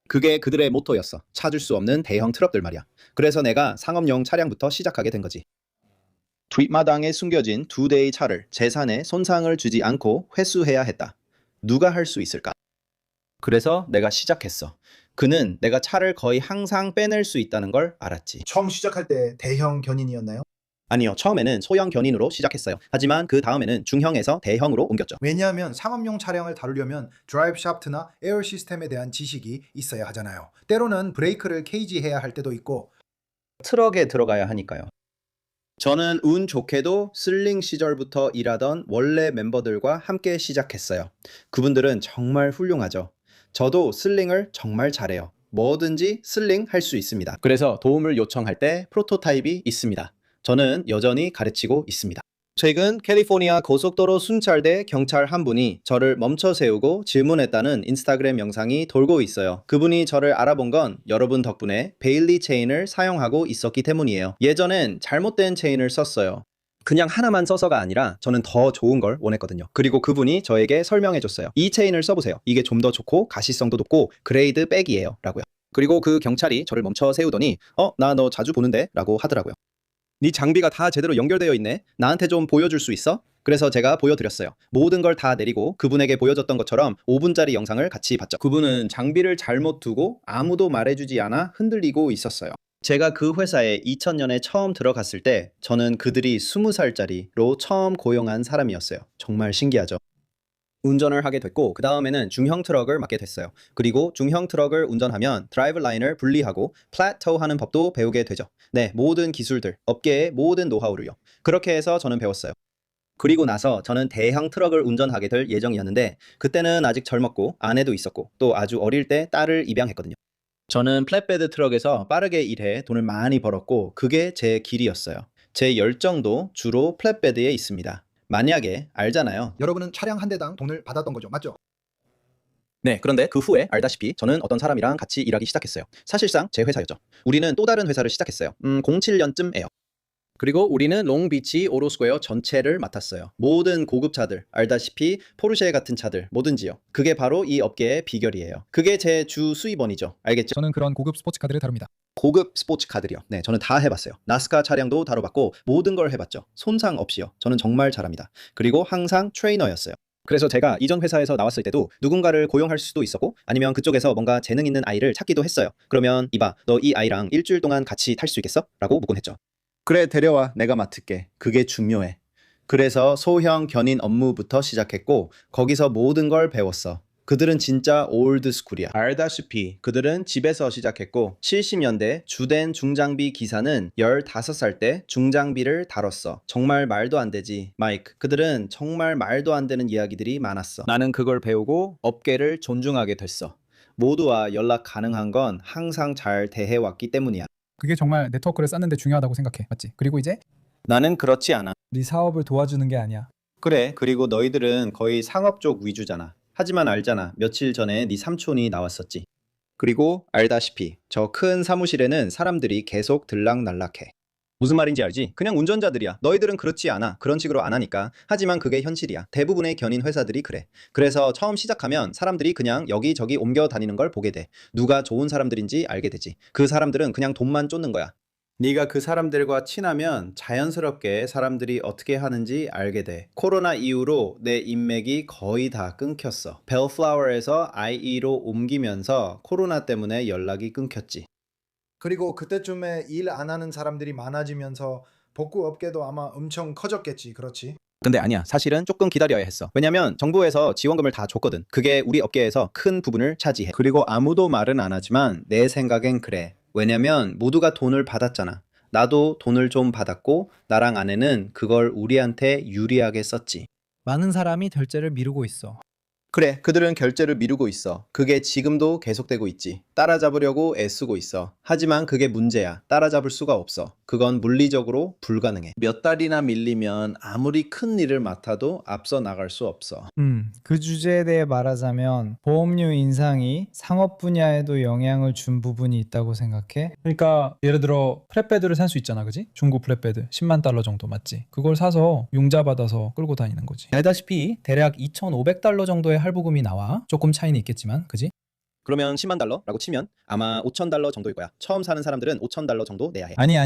그게 그들의 모토였어. 찾을 수 없는 대형 트럭들 말이야. 그래서 내가 상업용 차량부터 시작하게 된 거지. 뒷마당에 숨겨진 2대의 차를 재산에 손상을 주지 않고 회수해야 했다. 누가 할 수 있을까? 그래서 내가 시작했어. 그는 내가 차를 거의 항상 빼낼 수 있다는 걸 알았지. 처음 시작할 때 대형 견인이었나요? 아니요, 처음에는 소형 견인으로 시작했어요. 하지만 그 다음에는 중형에서 대형으로 옮겼죠. 왜냐하면 상업용 차량을 다루려면 드라이브 샤프트나 에어 시스템에 대한 지식이 있어야 하잖아요. 때로는 브레이크를 케이지해야 할 때도 있고. 트럭에 들어가야 하니까요. 저는 운 좋게도 슬링 시절부터 일하던 원래 멤버들과 함께 시작했어요. 그분들은 정말 훌륭하죠. 저도 슬링을 정말 잘해요. 뭐든지 슬링 할 수 있습니다. 그래서 도움을 요청할 때 프로토타입이 있습니다. 저는 여전히 가르치고 있습니다. 최근 캘리포니아 고속도로 순찰대 경찰 한 분이 저를 멈춰 세우고 질문했다는 인스타그램 영상이 돌고 있어요. 그분이 저를 알아본 건 여러분 덕분에 베일리 체인을 사용하고 있었기 때문이에요. 예전엔 잘못된 체인을 썼어요. 그냥 하나만 써서가 아니라 저는 더 좋은 걸 원했거든요. 그리고 그분이 저에게 설명해줬어요. 이 체인을 써보세요. 이게 좀 더 좋고 가시성도 높고 그레이드 백이에요 라고요. 그리고 그 경찰이 저를 멈춰 세우더니 나 너 자주 보는데? 라고 하더라고요. 네 장비가 다 제대로 연결되어 있네. 나한테 좀 보여줄 수 있어? 그래서 제가 보여드렸어요. 모든 걸 다 내리고 그분에게 보여줬던 것처럼 5분짜리 영상을 같이 봤죠. 그분은 장비를 잘못 두고 아무도 말해주지 않아 흔들리고 있었어요. 제가 그 회사에 2000년에 처음 들어갔을 때 저는 그들이 20살짜리로 처음 고용한 사람이었어요. 정말 신기하죠. 운전을 하게 됐고 그 다음에는 중형 트럭을 맡게 됐어요. 그리고 중형 트럭을 운전하면 드라이브 라인을 분리하고 플랫토 하는 법도 배우게 되죠. 네, 모든 기술들, 업계의 모든 노하우를요. 그렇게 해서 저는 배웠어요. 그리고 나서 저는 대형 트럭을 운전하게 될 예정이었는데 그때는 아직 젊었고 아내도 있었고 또 아주 어릴 때 딸을 입양했거든요. 저는 플랫베드 트럭에서 빠르게 일해 돈을 많이 벌었고 그게 제 길이었어요. 제 열정도 주로 플랫베드에 있습니다. 만약에 알잖아요. 여러분은 차량 한 대당 돈을 받았던 거죠. 맞죠? 네, 그런데 그 후에 알다시피 저는 어떤 사람이랑 같이 일하기 시작했어요. 사실상 제 회사였죠. 우리는 또 다른 회사를 시작했어요. 07년쯤에요. 그리고 우리는 롱비치 오로스퀘어 전체를 맡았어요. 모든 고급차들, 알다시피 포르쉐 같은 차들, 뭐든지요. 그게 바로 이 업계의 비결이에요. 그게 제 주 수입원이죠. 알겠죠? 저는 그런 고급 스포츠카들을 다룹니다. 고급 스포츠카들이요. 네, 저는 다 해봤어요. 나스카 차량도 다뤄봤고 모든 걸 해봤죠. 손상 없이요. 저는 정말 잘합니다. 그리고 항상 트레이너였어요. 그래서 제가 이전 회사에서 나왔을 때도 누군가를 고용할 수도 있었고 아니면 그쪽에서 뭔가 재능 있는 아이를 찾기도 했어요. 그러면 이봐, 너 이 아이랑 일주일 동안 같이 탈 수 있겠어? 라고 묻곤 했죠. 그래, 데려와. 내가 맡을게. 그게 중요해. 그래서 소형 견인 업무부터 시작했고 거기서 모든 걸 배웠어. 그들은 진짜 올드 스쿨이야. 알다시피 그들은 집에서 시작했고 70년대 주된 중장비 기사는 15살 때 중장비를 다뤘어. 정말 말도 안 되지, 마이크. 그들은 정말 말도 안 되는 이야기들이 많았어. 나는 그걸 배우고 업계를 존중하게 됐어. 모두와 연락 가능한 건 항상 잘 대해왔기 때문이야. 그게 정말 네트워크를 쌓는 데 중요하다고 생각해. 맞지? 그리고 이제 나는 그렇지 않아. 네 사업을 도와주는 게 아니야. 그래, 그리고 너희들은 거의 상업 쪽 위주잖아. 하지만 알잖아. 며칠 전에 네 삼촌이 나왔었지. 그리고 알다시피 저 큰 사무실에는 사람들이 계속 들락날락해. 무슨 말인지 알지? 그냥 운전자들이야. 너희들은 그렇지 않아. 그런 식으로 안 하니까. 하지만 그게 현실이야. 대부분의 견인 회사들이 그래. 그래서 처음 시작하면 사람들이 그냥 여기저기 옮겨 다니는 걸 보게 돼. 누가 좋은 사람들인지 알게 되지. 그 사람들은 그냥 돈만 쫓는 거야. 네가 그 사람들과 친하면 자연스럽게 사람들이 어떻게 하는지 알게 돼. 코로나 이후로 내 인맥이 거의 다 끊겼어. 벨플라워에서 IE로 옮기면서 코로나 때문에 연락이 끊겼지. 그리고 그때쯤에 일 안 하는 사람들이 많아지면서 복구 업계도 아마 엄청 커졌겠지, 그렇지? 근데 아니야. 사실은 조금 기다려야 했어. 왜냐면 정부에서 지원금을 다 줬거든. 그게 우리 업계에서 큰 부분을 차지해. 그리고 아무도 말은 안 하지만 내 생각엔 그래. 왜냐면 모두가 돈을 받았잖아. 나도 돈을 좀 받았고 나랑 아내는 그걸 우리한테 유리하게 썼지. 많은 사람이 결제를 미루고 있어. 그래, 그들은 결제를 미루고 있어. 그게 지금도 계속되고 있지. 따라잡으려고 애쓰고 있어. 하지만 그게 문제야. 따라잡을 수가 없어. 그건 물리적으로 불가능해. 몇 달이나 밀리면 아무리 큰 일을 맡아도 앞서 나갈 수 없어. 그 주제에 대해 말하자면 보험료 인상이 상업 분야에도 영향을 준 부분이 있다고 생각해? 그러니까 예를 들어 플랫베드를 살 수 있잖아, 그지? 중고 플랫베드 10만 달러 정도 맞지? 그걸 사서 융자 받아서 끌고 다니는 거지. 알다시피 대략 2,500달러 정도의 할부금이 나와. 조금 차이는 있겠지만, 그지? 그러면 10만 달러라고 치면 아마 5천 달러 정도일 거야. 처음 사는 사람들은 5천 달러 정도 내야 해. 아니.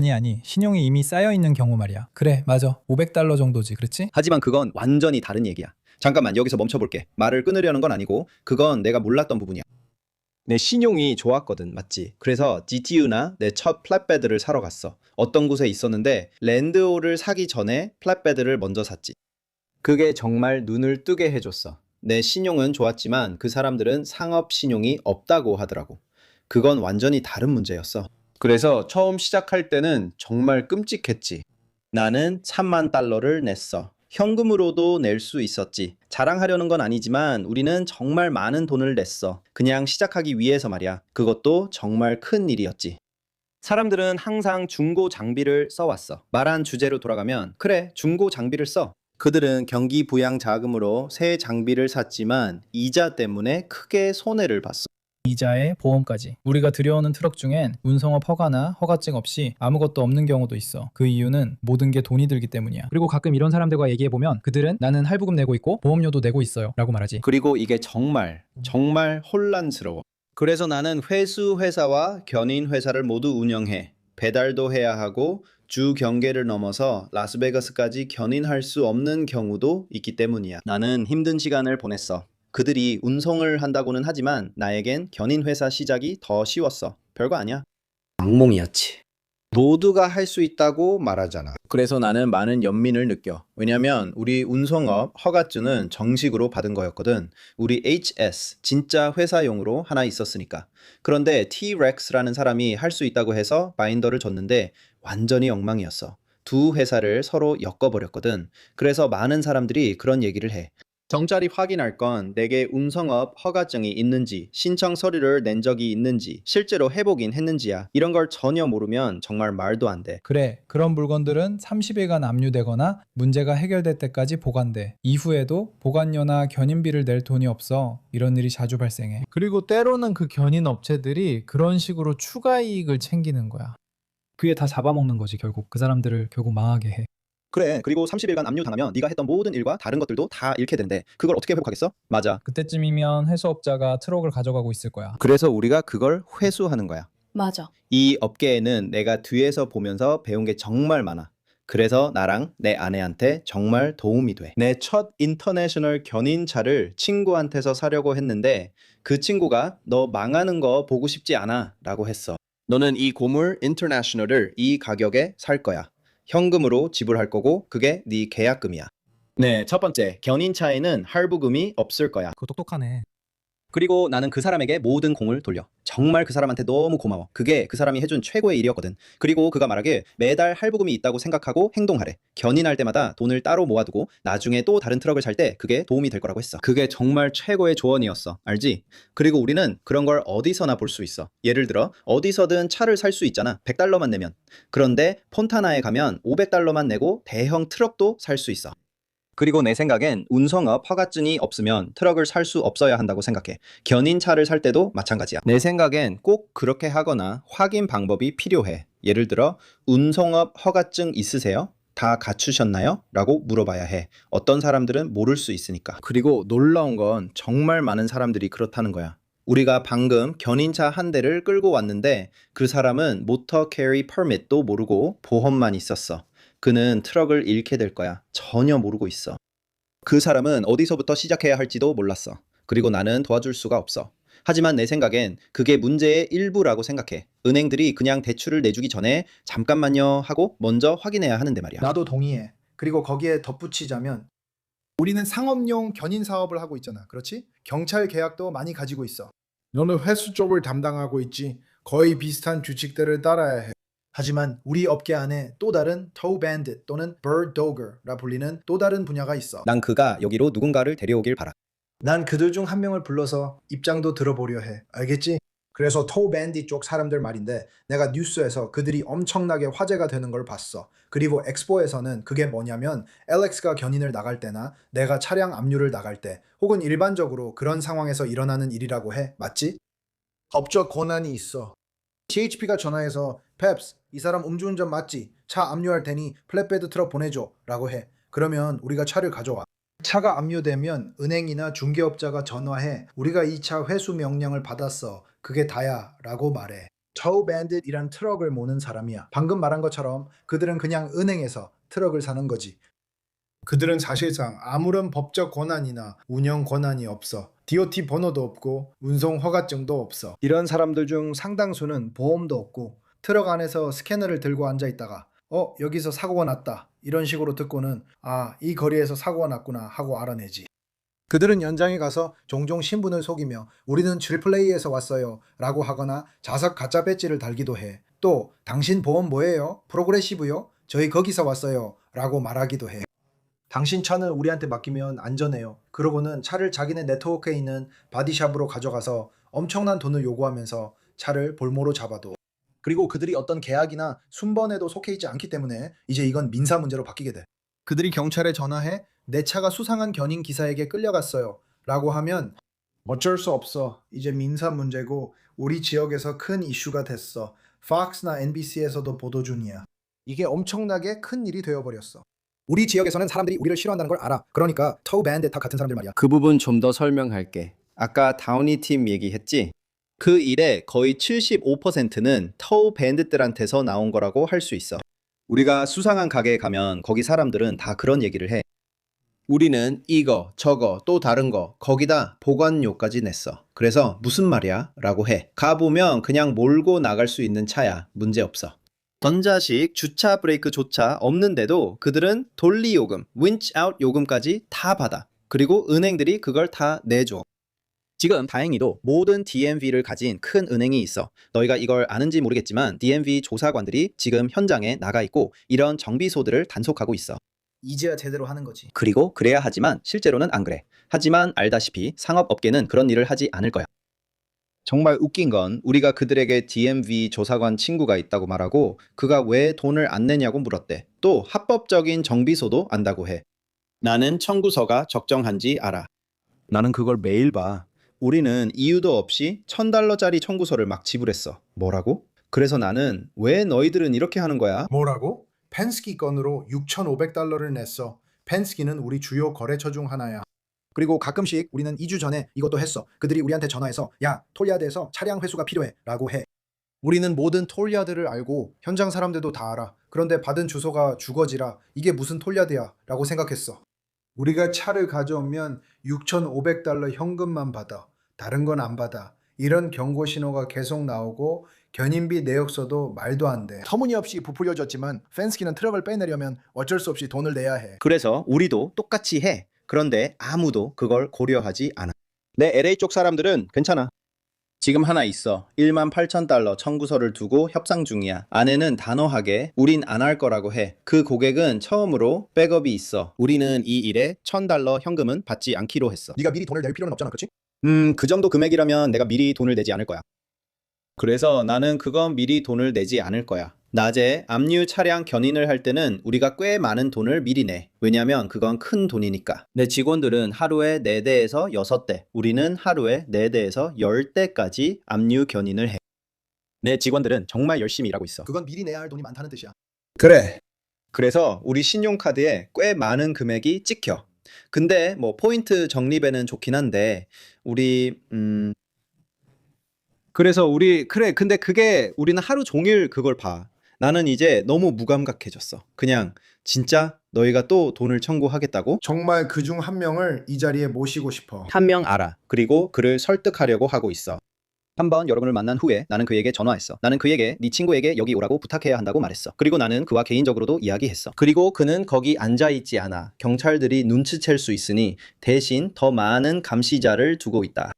신용이 이미 쌓여 있는 경우 말이야. 그래, 맞아. 500달러 정도지, 그렇지? 하지만 그건 완전히 다른 얘기야. 잠깐만 여기서 멈춰볼게. 말을 끊으려는 건 아니고 그건 내가 몰랐던 부분이야. 내 신용이 좋았거든, 맞지? 그래서 GTU나 내 첫 플랫베드를 사러 갔어. 어떤 곳에 있었는데 랜드호를 사기 전에 플랫베드를 먼저 샀지. 그게 정말 눈을 뜨게 해줬어. 내 신용은 좋았지만 그 사람들은 상업 신용이 없다고 하더라고. 그건 완전히 다른 문제였어. 그래서 처음 시작할 때는 정말 끔찍했지. 나는 3만 달러를 냈어. 현금으로도 낼 수 있었지. 자랑하려는 건 아니지만 우리는 정말 많은 돈을 냈어. 그냥 시작하기 위해서 말이야. 그것도 정말 큰 일이었지. 사람들은 항상 중고 장비를 써왔어. 말한 주제로 돌아가면 그래, 중고 장비를 써. 그들은 경기 부양 자금으로 새 장비를 샀지만 이자 때문에 크게 손해를 봤어. 이자에 보험까지. 우리가 들여오는 트럭 중엔 운송업 허가나 허가증 없이 아무것도 없는 경우도 있어. 그 이유는 모든 게 돈이 들기 때문이야. 그리고 가끔 이런 사람들과 얘기해보면 그들은 나는 할부금 내고 있고 보험료도 내고 있어요 라고 말하지. 그리고 이게 정말 혼란스러워. 그래서 나는 회수 회사와 견인 회사를 모두 운영해. 배달도 해야 하고 주 경계를 넘어서 라스베가스까지 견인할 수 없는 경우도 있기 때문이야. 나는 힘든 시간을 보냈어. 그들이 운송을 한다고는 하지만 나에겐 견인 회사 시작이 더 쉬웠어. 별거 아니야. 악몽이었지. 모두가 할 수 있다고 말하잖아. 그래서 나는 많은 연민을 느껴. 왜냐면 우리 운송업 허가증은 정식으로 받은 거였거든. 우리 HS, 진짜 회사용으로 하나 있었으니까. 그런데 T-Rex라는 사람이 할 수 있다고 해서 바인더를 줬는데 완전히 엉망이었어. 두 회사를 서로 엮어버렸거든. 그래서 많은 사람들이 그런 얘기를 해. 정자리 확인할 건 내게 운송업 허가증이 있는지, 신청 서류를 낸 적이 있는지, 실제로 해보긴 했는지야. 이런 걸 전혀 모르면 정말 말도 안 돼. 그래, 그런 물건들은 30일간 압류되거나 문제가 해결될 때까지 보관돼. 이후에도 보관료나 견인비를 낼 돈이 없어. 이런 일이 자주 발생해. 그리고 때로는 그 견인 업체들이 그런 식으로 추가 이익을 챙기는 거야. 그게 다 잡아먹는 거지, 결국. 그 사람들을 결국 망하게 해. 그래. 그리고 30일간 압류당하면 네가 했던 모든 일과 다른 것들도 다 잃게 되는데 그걸 어떻게 회복하겠어? 맞아. 그때쯤이면 회수업자가 트럭을 가져가고 있을 거야. 그래서 우리가 그걸 회수하는 거야. 맞아. 이 업계에는 내가 뒤에서 보면서 배운 게 정말 많아. 그래서 나랑 내 아내한테 정말 도움이 돼. 내 첫 인터내셔널 견인차를 친구한테서 사려고 했는데 그 친구가 너 망하는 거 보고 싶지 않아 라고 했어. 너는 이 고물 인터내셔널을 이 가격에 살 거야. 현금으로 지불할 거고 그게 네 계약금이야. 네, 첫 번째, 견인차에는 할부금이 없을 거야. 그거 똑똑하네. 그리고 나는 그 사람에게 모든 공을 돌려. 정말 그 사람한테 너무 고마워. 그게 그 사람이 해준 최고의 일이었거든. 그리고 그가 말하길 매달 할부금이 있다고 생각하고 행동하래. 견인할 때마다 돈을 따로 모아두고 나중에 또 다른 트럭을 살 때 그게 도움이 될 거라고 했어. 그게 정말 최고의 조언이었어. 알지? 그리고 우리는 그런 걸 어디서나 볼 수 있어. 예를 들어 어디서든 차를 살 수 있잖아. 100달러만 내면. 그런데 폰타나에 가면 500달러만 내고 대형 트럭도 살 수 있어. 그리고 내 생각엔 운송업 허가증이 없으면 트럭을 살 수 없어야 한다고 생각해. 견인차를 살 때도 마찬가지야. 내 생각엔 꼭 그렇게 하거나 확인 방법이 필요해. 예를 들어 운송업 허가증 있으세요? 다 갖추셨나요? 라고 물어봐야 해. 어떤 사람들은 모를 수 있으니까. 그리고 놀라운 건 정말 많은 사람들이 그렇다는 거야. 우리가 방금 견인차 한 대를 끌고 왔는데 그 사람은 모터 캐리 퍼밋도 모르고 보험만 있었어. 그는 트럭을 잃게 될 거야. 전혀 모르고 있어. 그 사람은 어디서부터 시작해야 할지도 몰랐어. 그리고 나는 도와줄 수가 없어. 하지만 내 생각엔 그게 문제의 일부라고 생각해. 은행들이 그냥 대출을 내주기 전에 잠깐만요 하고 먼저 확인해야 하는데 말이야. 나도 동의해. 그리고 거기에 덧붙이자면 우리는 상업용 견인 사업을 하고 있잖아. 그렇지? 경찰 계약도 많이 가지고 있어. 너는 회수 쪽을 담당하고 있지. 거의 비슷한 규칙들을 따라야 해. 하지만 우리 업계 안에 또 다른 tow bandit 또는 bird dogger라 불리는 또 다른 분야가 있어. 난 그가 여기로 누군가를 데려오길 바라. 난 그들 중 한 명을 불러서 입장도 들어보려 해. 알겠지? 그래서 tow bandit 쪽 사람들 말인데 내가 뉴스에서 그들이 엄청나게 화제가 되는 걸 봤어. 그리고 엑스포에서는 그게 뭐냐면 LX가 견인을 나갈 때나 내가 차량 압류를 나갈 때 혹은 일반적으로 그런 상황에서 일어나는 일이라고 해. 맞지? 법적 권한이 있어. CHP가 전화해서 펩스, 이 사람 음주운전 맞지? 차 압류할 테니 플랫베드 트럭 보내줘 라고 해. 그러면 우리가 차를 가져와. 차가 압류되면 은행이나 중개업자가 전화해 우리가 이 차 회수 명령을 받았어. 그게 다야 라고 말해. tow bandit이란 트럭을 모는 사람이야. 방금 말한 것처럼 그들은 그냥 은행에서 트럭을 사는 거지. 그들은 사실상 아무런 법적 권한이나 운영 권한이 없어. DOT 번호도 없고 운송 허가증도 없어. 이런 사람들 중 상당수는 보험도 없고 트럭 안에서 스캐너를 들고 앉아 있다가 여기서 사고가 났다 이런 식으로 듣고는 이 거리에서 사고가 났구나 하고 알아내지. 그들은 연장에 가서 종종 신분을 속이며 우리는 트리플A에서 왔어요 라고 하거나 자석 가짜 배지를 달기도 해. 또 당신 보험 뭐예요? 프로그레시브요? 저희 거기서 왔어요 라고 말하기도 해. 당신 차는 우리한테 맡기면 안전해요. 그러고는 차를 자기네 네트워크에 있는 바디샵으로 가져가서 엄청난 돈을 요구하면서 차를 볼모로 잡아도. 그리고 그들이 어떤 계약이나 순번에도 속해 있지 않기 때문에 이제 이건 민사 문제로 바뀌게 돼. 그들이 경찰에 전화해 내 차가 수상한 견인 기사에게 끌려갔어요 라고 하면 어쩔 수 없어. 이제 민사 문제고 우리 지역에서 큰 이슈가 됐어. 팍스나 NBC에서도 보도 중이야. 이게 엄청나게 큰 일이 되어버렸어. 우리 지역에서는 사람들이 우리를 싫어한다는 걸 알아. 그러니까 tow bandit 같은 사람들 말이야. 그 부분 좀 더 설명할게. 아까 다우니 팀 얘기했지? 그 일의 거의 75%는 터우 밴드들한테서 나온 거라고 할 수 있어. 우리가 수상한 가게에 가면 거기 사람들은 다 그런 얘기를 해. 우리는 이거, 저거, 또 다른 거, 거기다 보관료까지 냈어. 그래서 무슨 말이야? 라고 해. 가보면 그냥 몰고 나갈 수 있는 차야. 문제 없어. 전자식 주차 브레이크조차 없는데도 그들은 돌리 요금, 윈치 아웃 요금까지 다 받아. 그리고 은행들이 그걸 다 내줘. 지금 다행히도 모든 DMV를 가진 큰 은행이 있어. 너희가 이걸 아는지 모르겠지만 DMV 조사관들이 지금 현장에 나가 있고 이런 정비소들을 단속하고 있어. 이제야 제대로 하는 거지. 그리고 그래야 하지만 실제로는 안 그래. 하지만 알다시피 상업업계는 그런 일을 하지 않을 거야. 정말 웃긴 건 우리가 그들에게 DMV 조사관 친구가 있다고 말하고 그가 왜 돈을 안 내냐고 물었대. 또 합법적인 정비소도 안다고 해. 나는 청구서가 적정한지 알아. 나는 그걸 매일 봐. 우리는 이유도 없이 $1,000짜리 청구서를 막 지불했어. 뭐라고? 그래서 나는 왜 너희들은 이렇게 하는 거야? 뭐라고? 펜스키 건으로 $6,500를 냈어. 펜스키는 우리 주요 거래처 중 하나야. 그리고 가끔씩 우리는 2주 전에 이것도 했어. 그들이 우리한테 전화해서 야, 톨야드에서 차량 회수가 필요해 라고 해. 우리는 모든 톨야드를 알고 현장 사람들도 다 알아. 그런데 받은 주소가 주거지라 이게 무슨 톨야드야 라고 생각했어. 우리가 차를 가져오면 $6,500 현금만 받아. 다른 건 안 받아. 이런 경고 신호가 계속 나오고 견인비 내역서도 말도 안 돼. 터무니없이 부풀려졌지만 펜스키는 트럭을 빼내려면 어쩔 수 없이 돈을 내야 해. 그래서 우리도 똑같이 해. 그런데 아무도 그걸 고려하지 않아. 내 LA 쪽 사람들은 괜찮아. 지금 하나 있어. $18,000 청구서를 두고 협상 중이야. 아내는 단호하게 우린 안 할 거라고 해. 그 고객은 처음으로 백업이 있어. 우리는 이 일에 $1,000 현금은 받지 않기로 했어. 네가 미리 돈을 낼 필요는 없잖아, 그렇지? 그 정도 금액이라면 내가 미리 돈을 내지 않을 거야. 그래서 나는 그건 미리 돈을 내지 않을 거야. 낮에 압류 차량 견인을 할 때는 우리가 꽤 많은 돈을 미리 내. 왜냐면 그건 큰 돈이니까. 내 직원들은 하루에 4대에서 6대, 우리는 하루에 4대에서 10대까지 압류 견인을 해. 내 직원들은 정말 열심히 일하고 있어. 그건 미리 내야 할 돈이 많다는 뜻이야. 그래. 그래서 우리 신용카드에 꽤 많은 금액이 찍혀. 근데 뭐 포인트 적립에는 좋긴 한데 그래서 근데 그게 우리는 하루 종일 그걸 봐. 나는 이제 너무 무감각해졌어. 그냥 진짜 너희가 또 돈을 청구하겠다고? 정말 그중 한 명을 이 자리에 모시고 싶어. 한 명 알아. 그리고 그를 설득하려고 하고 있어. 한 번 여러분을 만난 후에 나는 그에게 전화했어. 나는 그에게 네 친구에게 여기 오라고 부탁해야 한다고 말했어. 그리고 나는 그와 개인적으로도 이야기했어. 그리고 그는 거기 앉아있지 않아. 경찰들이 눈치챌 수 있으니 대신 더 많은 감시자를 두고 있다.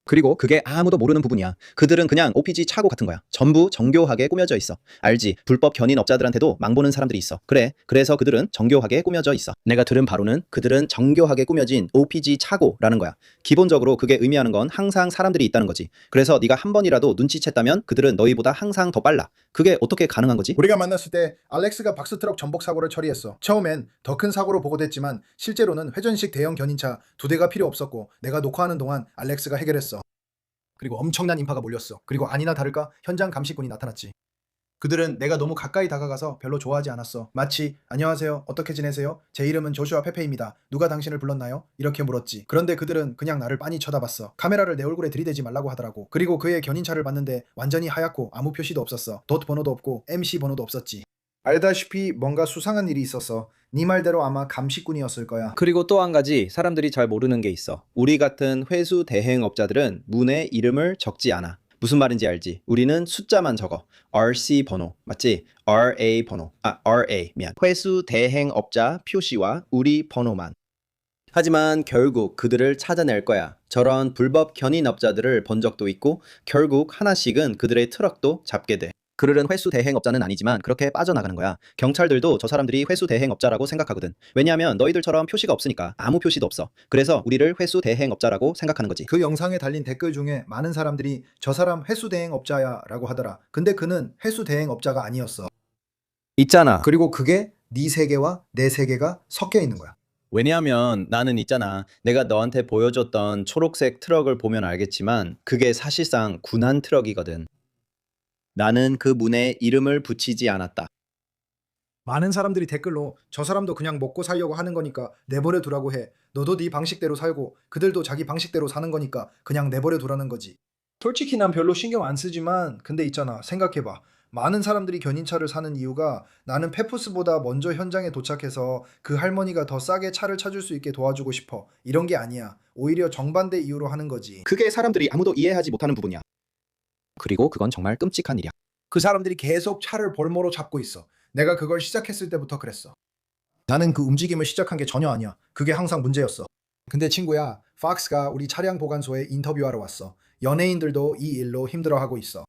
그리고 그게 아무도 모르는 부분이야. 그들은 그냥 OPG 차고 같은 거야. 전부 정교하게 꾸며져 있어. 알지? 불법 견인업자들한테도 망보는 사람들이 있어. 그래. 그래서 그들은 정교하게 꾸며져 있어. 내가 들은 바로는 그들은 정교하게 꾸며진 OPG 차고라는 거야. 기본적으로 그게 의미하는 건 항상 사람들이 있다는 거지. 그래서 네가 한 번이라도 눈치챘다면 그들은 너희보다 항상 더 빨라. 그게 어떻게 가능한 거지? 우리가 만났을 때 알렉스가 박스트럭 전복 사고를 처리했어. 처음엔 더 큰 사고로 보고됐지만 실제로는 회전식 대형 견인차 2대가 필요 없었고 내가 녹화하는 동안 알렉스가 해결했어. 그리고 엄청난 인파가 몰렸어. 그리고 아니나 다를까 현장 감시꾼이 나타났지. 그들은 내가 너무 가까이 다가가서 별로 좋아하지 않았어. 마치 안녕하세요. 어떻게 지내세요? 제 이름은 조슈아 페페입니다. 누가 당신을 불렀나요? 이렇게 물었지. 그런데 그들은 그냥 나를 빤히 쳐다봤어. 카메라를 내 얼굴에 들이대지 말라고 하더라고. 그리고 그의 견인차를 봤는데 완전히 하얗고 아무 표시도 없었어. 돛 번호도 없고 MC 번호도 없었지. 알다시피 뭔가 수상한 일이 있었어. 네 말대로 아마 감시꾼이었을 거야. 그리고 또 한 가지 사람들이 잘 모르는 게 있어. 우리 같은 회수 대행업자들은 문에 이름을 적지 않아. 무슨 말인지 알지? 우리는 숫자만 적어. RC 번호. 맞지? RA 번호. RA. 미안. 회수 대행업자 표시와 우리 번호만. 하지만 결국 그들을 찾아낼 거야. 저런 불법 견인업자들을 본 적도 있고 결국 하나씩은 그들의 트럭도 잡게 돼. 그들은 회수 대행업자는 아니지만 그렇게 빠져나가는 거야. 경찰들도 저 사람들이 회수 대행업자라고 생각하거든. 왜냐하면 너희들처럼 표시가 없으니까 아무 표시도 없어. 그래서 우리를 회수 대행업자라고 생각하는 거지. 그 영상에 달린 댓글 중에 많은 사람들이 저 사람 회수대행업자야 라고 하더라. 근데 그는 회수대행업자가 아니었어. 있잖아. 그리고 그게 네 세계와 내 세계가 섞여 있는 거야. 왜냐하면 나는 있잖아. 내가 너한테 보여줬던 초록색 트럭을 보면 알겠지만 그게 사실상 군한 트럭이거든. 나는 그 문에 이름을 붙이지 않았다. 많은 사람들이 댓글로 저 사람도 그냥 먹고 살려고 하는 거니까 내버려 두라고 해. 너도 네 방식대로 살고 그들도 자기 방식대로 사는 거니까 그냥 내버려 두라는 거지. 솔직히 난 별로 신경 안 쓰지만 근데 있잖아. 생각해봐. 많은 사람들이 견인차를 사는 이유가 나는 페푸스보다 먼저 현장에 도착해서 그 할머니가 더 싸게 차를 찾을 수 있게 도와주고 싶어. 이런 게 아니야. 오히려 정반대 이유로 하는 거지. 그게 사람들이 아무도 이해하지 못하는 부분이야. 그리고 그건 정말 끔찍한 일이야. 그 사람들이 계속 차를 볼모로 잡고 있어. 내가 그걸 시작했을 때부터 그랬어. 나는 그 움직임을 시작한 게 전혀 아니야. 그게 항상 문제였어. 근데 친구야, 팍스가 우리 차량 보관소에 인터뷰하러 왔어. 연예인들도 이 일로 힘들어하고 있어.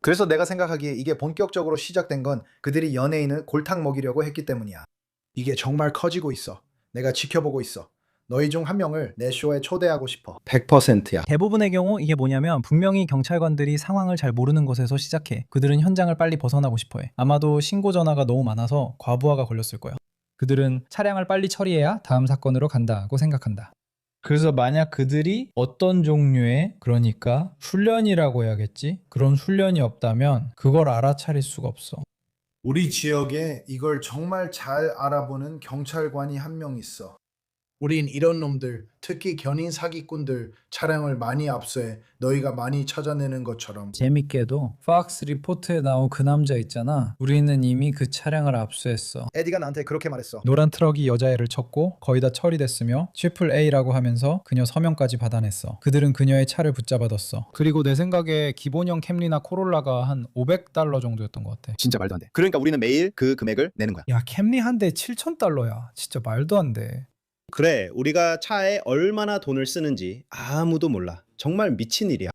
그래서 내가 생각하기에 이게 본격적으로 시작된 건 그들이 연예인을 골탕 먹이려고 했기 때문이야. 이게 정말 커지고 있어. 내가 지켜보고 있어. 너희 중 한 명을 내 쇼에 초대하고 싶어. 100%야. 대부분의 경우 이게 뭐냐면 분명히 경찰관들이 상황을 잘 모르는 곳에서 시작해. 그들은 현장을 빨리 벗어나고 싶어해. 아마도 신고 전화가 너무 많아서 과부하가 걸렸을 거야. 그들은 차량을 빨리 처리해야 다음 사건으로 간다고 생각한다. 그래서 만약 그들이 어떤 종류의 그러니까 훈련이라고 해야겠지? 그런 훈련이 없다면 그걸 알아차릴 수가 없어. 우리 지역에 이걸 정말 잘 알아보는 경찰관이 한 명 있어. 우린 이런 놈들, 특히 견인 사기꾼들 차량을 많이 압수해 너희가 많이 찾아내는 것처럼. 재밌게도 팍스 리포트에 나온 그 남자 있잖아. 우리는 이미 그 차량을 압수했어. 에디가 나한테 그렇게 말했어. 노란 트럭이 여자애를 쳤고 거의 다 처리됐으며 트리플 A라고 하면서 그녀 서명까지 받아냈어. 그들은 그녀의 차를 붙잡아뒀어. 그리고 내 생각에 기본형 캠리나 코롤라가 한 $500 정도였던 것 같아. 진짜 말도 안 돼. 그러니까 우리는 매일 그 금액을 내는 거야. 야, 캠리 한 대 $7,000야. 진짜 말도 안 돼. 그래, 우리가 차에 얼마나 돈을 쓰는지 아무도 몰라. 정말 미친 일이야.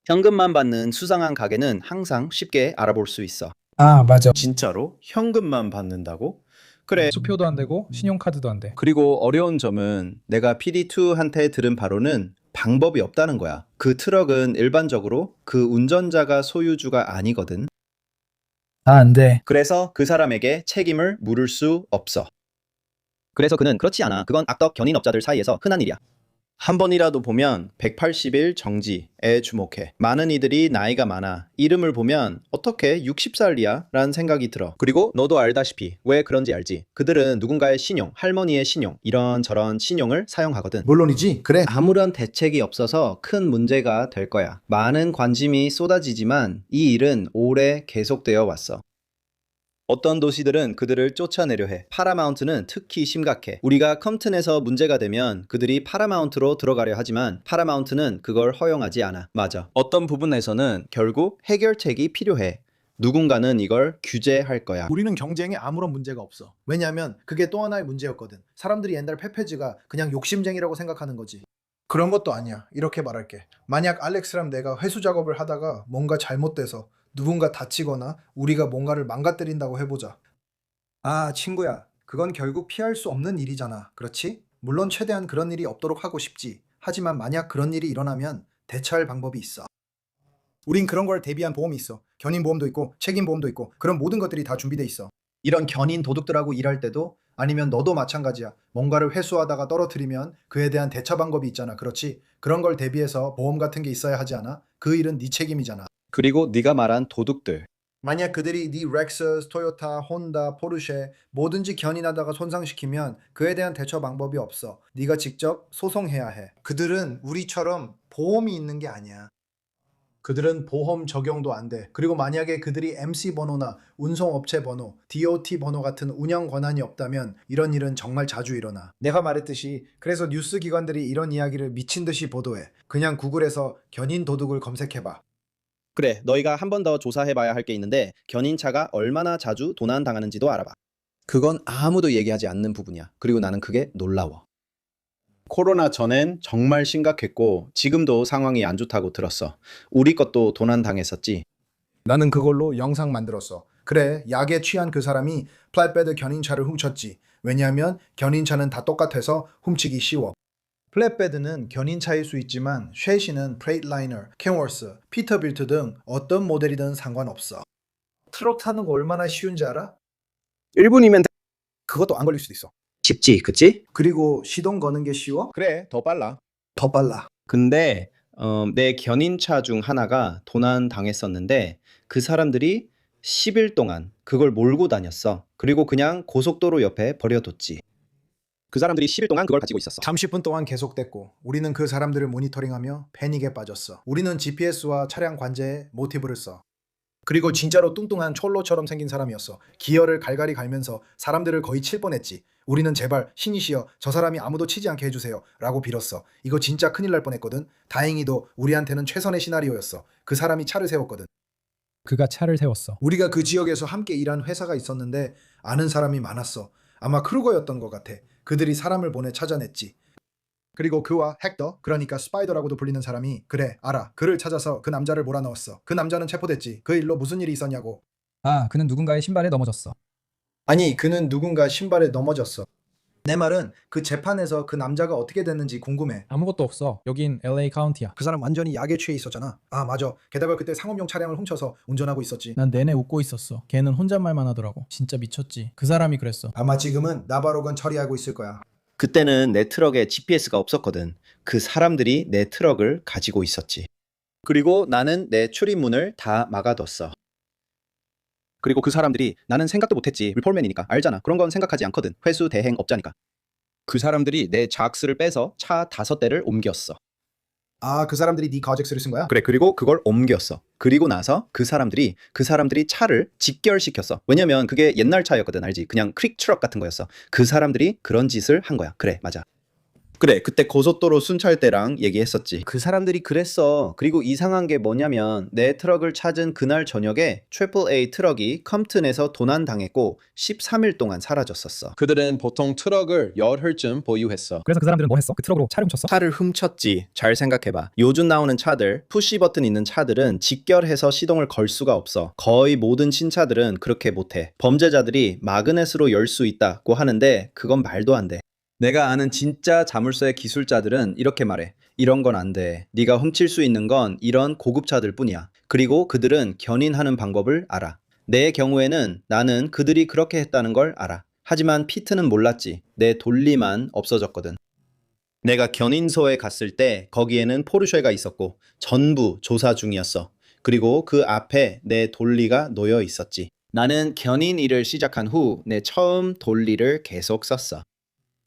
현금만 받는 수상한 가게는 항상 쉽게 알아볼 수 있어. 아, 맞아. 진짜로? 현금만 받는다고? 그래. 수표도 안 되고 신용카드도 안 돼. 그리고 어려운 점은 내가 PD2한테 들은 바로는 방법이 없다는 거야. 그 트럭은 일반적으로 그 운전자가 소유주가 아니거든. 안 돼. 그래서 그 사람에게 책임을 물을 수 없어. 그래서 그는 그렇지 않아. 그건 악덕 견인업자들 사이에서 흔한 일이야. 한 번이라도 보면 180일 정지에 주목해. 많은 이들이 나이가 많아. 이름을 보면 어떻게 60살이야? 라는 생각이 들어. 그리고 너도 알다시피 왜 그런지 알지? 그들은 누군가의 신용, 할머니의 신용, 이런저런 신용을 사용하거든. 물론이지. 그래. 아무런 대책이 없어서 큰 문제가 될 거야. 많은 관심이 쏟아지지만 이 일은 오래 계속되어 왔어. 어떤 도시들은 그들을 쫓아내려 해. 파라마운트는 특히 심각해. 우리가 컴튼에서 문제가 되면 그들이 파라마운트로 들어가려 하지만 파라마운트는 그걸 허용하지 않아. 맞아. 어떤 부분에서는 결국 해결책이 필요해. 누군가는 이걸 규제할 거야. 우리는 경쟁에 아무런 문제가 없어. 왜냐하면 그게 또 하나의 문제였거든. 사람들이 옛날 페페즈가 그냥 욕심쟁이라고 생각하는 거지. 그런 것도 아니야. 이렇게 말할게. 만약 알렉스랑 내가 회수 작업을 하다가 뭔가 잘못돼서 누군가 다치거나 우리가 뭔가를 망가뜨린다고 해보자. 아, 친구야. 그건 결국 피할 수 없는 일이잖아. 그렇지? 물론 최대한 그런 일이 없도록 하고 싶지. 하지만 만약 그런 일이 일어나면 대처할 방법이 있어. 우린 그런 걸 대비한 보험이 있어. 견인보험도 있고 책임보험도 있고 그런 모든 것들이 다 준비돼 있어. 이런 견인 도둑들하고 일할 때도 아니면 너도 마찬가지야. 뭔가를 회수하다가 떨어뜨리면 그에 대한 대처 방법이 있잖아. 그렇지? 그런 걸 대비해서 보험 같은 게 있어야 하지 않아? 그 일은 네 책임이잖아. 그리고 네가 말한 도둑들. 만약 그들이 네 렉서스, 토요타, 혼다, 포르쉐 뭐든지 견인하다가 손상시키면 그에 대한 대처 방법이 없어. 네가 직접 소송해야 해. 그들은 우리처럼 보험이 있는 게 아니야. 그들은 보험 적용도 안 돼. 그리고 만약에 그들이 MC 번호나 운송업체 번호, DOT 번호 같은 운영 권한이 없다면 이런 일은 정말 자주 일어나. 내가 말했듯이 그래서 뉴스 기관들이 이런 이야기를 미친 듯이 보도해. 그냥 구글에서 견인 도둑을 검색해봐. 그래, 너희가 한 번 더 조사해봐야 할 게 있는데 견인차가 얼마나 자주 도난당하는지도 알아봐. 그건 아무도 얘기하지 않는 부분이야. 그리고 나는 그게 놀라워. 코로나 전엔 정말 심각했고 지금도 상황이 안 좋다고 들었어. 우리 것도 도난당했었지. 나는 그걸로 영상 만들었어. 그래, 약에 취한 그 사람이 플랫베드 견인차를 훔쳤지. 왜냐하면 견인차는 다 똑같아서 훔치기 쉬워. 플랫베드는 견인차일 수 있지만 쉐시는 프레이트라이너, 켄워스, 피터빌트 등 어떤 모델이든 상관없어. 트럭 타는 거 얼마나 쉬운지 알아? 1분이면 그것도 안 걸릴 수도 있어. 쉽지, 그치? 그리고 시동 거는 게 쉬워? 그래, 더 빨라. 더 빨라. 근데 내 견인차 중 하나가 도난당했었는데 그 사람들이 10일 동안 그걸 몰고 다녔어. 그리고 그냥 고속도로 옆에 버려뒀지. 그 사람들이 10일 동안 그걸 가지고 있었어. 30분 동안 계속됐고 우리는 그 사람들을 모니터링하며 패닉에 빠졌어. 우리는 GPS와 차량 관제에 모티브를 써. 그리고 진짜로 뚱뚱한 촐로처럼 생긴 사람이었어. 기어를 갈갈이 갈면서 사람들을 거의 칠 뻔했지. 우리는 제발 신이시여 저 사람이 아무도 치지 않게 해주세요 라고 빌었어. 이거 진짜 큰일 날 뻔했거든. 다행히도 우리한테는 최선의 시나리오였어. 그 사람이 차를 세웠거든. 그가 차를 세웠어. 우리가 그 지역에서 함께 일한 회사가 있었는데 아는 사람이 많았어. 아마 크루거였던 것 같아. 그들이 사람을 보내 찾아냈지. 그리고 그와 헥터, 그러니까 스파이더라고도 불리는 사람이 그래, 알아. 그를 찾아서 그 남자를 몰아넣었어. 그 남자는 체포됐지. 그 일로 무슨 일이 있었냐고. 아, 그는 누군가의 신발에 넘어졌어. 아니, 그는 누군가 신발에 넘어졌어. 내 말은 그 재판에서 그 남자가 어떻게 됐는지 궁금해. 아무것도 없어. 여긴 LA 카운티야. 그 사람 완전히 약에 취해 있었잖아. 아, 맞아. 게다가 그때 상업용 차량을 훔쳐서 운전하고 있었지. 난 내내 웃고 있었어. 걔는 혼잣말만 하더라고. 진짜 미쳤지. 그 사람이 그랬어. 아마 지금은 나바로건 처리하고 있을 거야. 그때는 내 트럭에 GPS가 없었거든. 그 사람들이 내 트럭을 가지고 있었지. 그리고 나는 내 출입문을 다 막아뒀어. 그리고 그 사람들이 나는 생각도 못했지. 리폴맨이니까 알잖아. 그런 건 생각하지 않거든. 회수 대행 업자니까. 그 사람들이 내 작스를 빼서 차 5대를 옮겼어. 아, 그 사람들이 네 가젝스를 쓴 거야? 그래, 그리고 그걸 옮겼어. 그리고 나서 그 사람들이 차를 직결시켰어. 왜냐면 그게 옛날 차였거든, 알지? 그냥 크릭 트럭 같은 거였어. 그 사람들이 그런 짓을 한 거야. 그래, 맞아. 그래, 그때 고속도로 순찰 때랑 얘기했었지. 그 사람들이 그랬어. 그리고 이상한 게 뭐냐면 내 트럭을 찾은 그날 저녁에 트리플 A 트럭이 컴튼에서 도난당했고 13일 동안 사라졌었어. 그들은 보통 트럭을 열흘쯤 보유했어. 그래서 그 사람들은 뭐 했어? 그 트럭으로 차를 훔쳤어? 차를 훔쳤지. 잘 생각해봐. 요즘 나오는 차들, 푸시 버튼 있는 차들은 직결해서 시동을 걸 수가 없어. 거의 모든 신차들은 그렇게 못해. 범죄자들이 마그넷으로 열 수 있다고 하는데 그건 말도 안 돼. 내가 아는 진짜 자물쇠 기술자들은 이렇게 말해. 이런 건 안 돼. 네가 훔칠 수 있는 건 이런 고급차들 뿐이야. 그리고 그들은 견인하는 방법을 알아. 내 경우에는 나는 그들이 그렇게 했다는 걸 알아. 하지만 피트는 몰랐지. 내 돌리만 없어졌거든. 내가 견인소에 갔을 때 거기에는 포르쉐가 있었고 전부 조사 중이었어. 그리고 그 앞에 내 돌리가 놓여 있었지. 나는 견인 일을 시작한 후 내 처음 돌리를 계속 썼어.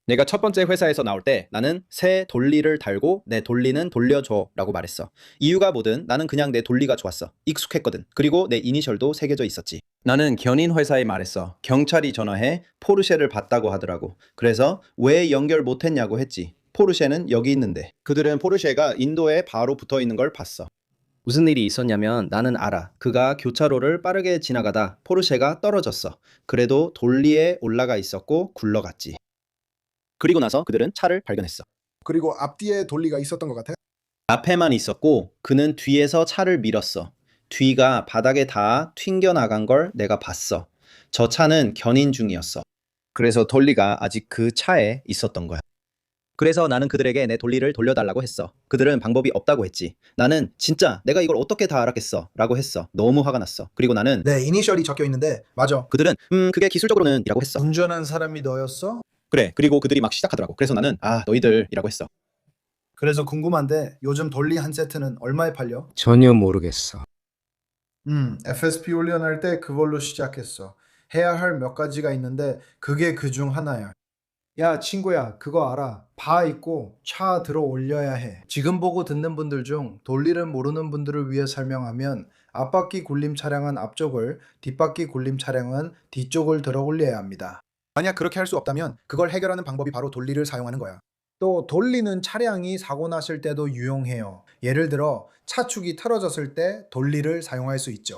내가 첫 번째 회사에서 나올 때 나는 새 돌리를 달고 내 돌리는 돌려줘 라고 말했어. 이유가 뭐든 나는 그냥 내 돌리가 좋았어. 익숙했거든. 그리고 내 이니셜도 새겨져 있었지. 나는 견인 회사에 말했어. 경찰이 전화해 포르쉐를 봤다고 하더라고. 그래서 왜 연결 못했냐고 했지. 포르쉐는 여기 있는데. 그들은 포르쉐가 인도에 바로 붙어 있는 걸 봤어. 무슨 일이 있었냐면 나는 알아. 그가 교차로를 빠르게 지나가다 포르쉐가 떨어졌어. 그래도 돌리에 올라가 있었고 굴러갔지. 그리고 나서 그들은 차를 발견했어. 그리고 앞뒤에 돌리가 있었던 것 같아. 앞에만 있었고 그는 뒤에서 차를 밀었어. 뒤가 바닥에 닿아 튕겨나간 걸 내가 봤어. 저 차는 견인 중이었어. 그래서 돌리가 아직 그 차에 있었던 거야. 그래서 나는 그들에게 내 돌리를 돌려달라고 했어. 그들은 방법이 없다고 했지. 나는 진짜 내가 이걸 어떻게 다 알았겠어 라고 했어. 너무 화가 났어. 그리고 나는 네, 이니셜이 적혀 있는데 맞아. 그들은 그게 기술적으로는 이라고 했어. 운전한 사람이 너였어? 그래. 그리고 그들이 막 시작하더라고. 그래서 나는 너희들이라고 했어. 그래서 궁금한데 요즘 돌리 한 세트는 얼마에 팔려? 전혀 모르겠어. FSP 훈련할 때 그걸로 시작했어. 해야 할 몇 가지가 있는데 그게 그 중 하나야. 야, 친구야, 그거 알아. 바 있고 차 들어 올려야 해. 지금 보고 듣는 분들 중 돌리를 모르는 분들을 위해 설명하면 앞바퀴 굴림 차량은 앞쪽을, 뒷바퀴 굴림 차량은 뒤쪽을 들어 올려야 합니다. 만약 그렇게 할 수 없다면 그걸 해결하는 방법이 바로 돌리를 사용하는 거야. 또 돌리는 차량이 사고 났을 때도 유용해요. 예를 들어 차축이 틀어졌을 때 돌리를 사용할 수 있죠.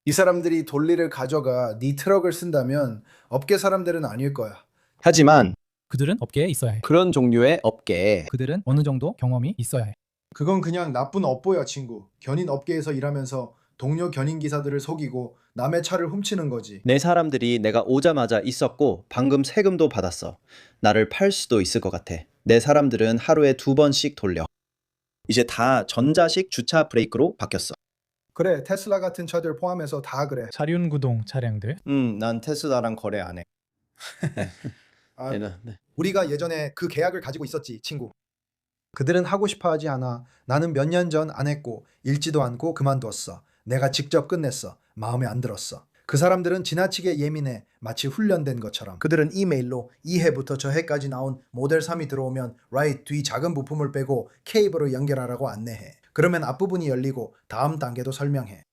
이 사람들이 돌리를 가져가 네 트럭을 쓴다면 업계 사람들은 아닐 거야. 하지만 그들은 업계에 있어야 해. 그런 종류의 업계에 그들은 어느 정도 경험이 있어야 해. 그건 그냥 나쁜 업보야, 친구. 견인 업계에서 일하면서 동료 견인 기사들을 속이고 남의 차를 훔치는 거지. 내 사람들이 내가 오자마자 있었고 방금 세금도 받았어. 나를 팔 수도 있을 것 같아. 내 사람들은 하루에 2번씩 돌려. 이제 다 전자식 주차 브레이크로 바뀌었어. 그래, 테슬라 같은 차들 포함해서 다 그래. 사륜구동 차량들. 난 테슬라랑 거래 안 해. 아, 네. 우리가 예전에 그 계약을 가지고 있었지, 친구. 그들은 하고 싶어 하지 않아. 나는 몇 년 전 안 했고 읽지도 않고 그만두었어. 내가 직접 끝냈어. 마음에 안 들었어. 그 사람들은 지나치게 예민해. 마치 훈련된 것처럼. 그들은 이메일로 이 해부터 저 해까지 나온 모델 3이 들어오면 right 뒤 작은 부품을 빼고 케이블을 연결하라고 안내해. 그러면 앞부분이 열리고 다음 단계도 설명해.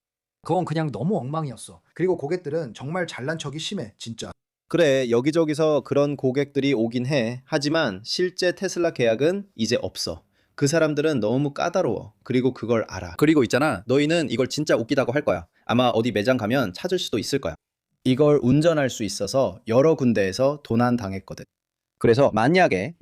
그건 그냥 너무 엉망이었어. 그리고 고객들은 정말 잘난 척이 심해, 진짜. 그래, 여기저기서 그런 고객들이 오긴 해. 하지만 실제 테슬라 계약은 이제 없어. 그 사람들은 너무 까다로워. 그리고 그걸 알아. 그리고 있잖아, 너희는 이걸 진짜 웃기다고 할 거야. 아마 어디 매장 가면 찾을 수도 있을 거야. 이걸 운전할 수 있어서 여러 군데에서 도난 당했거든. 그래서 만약에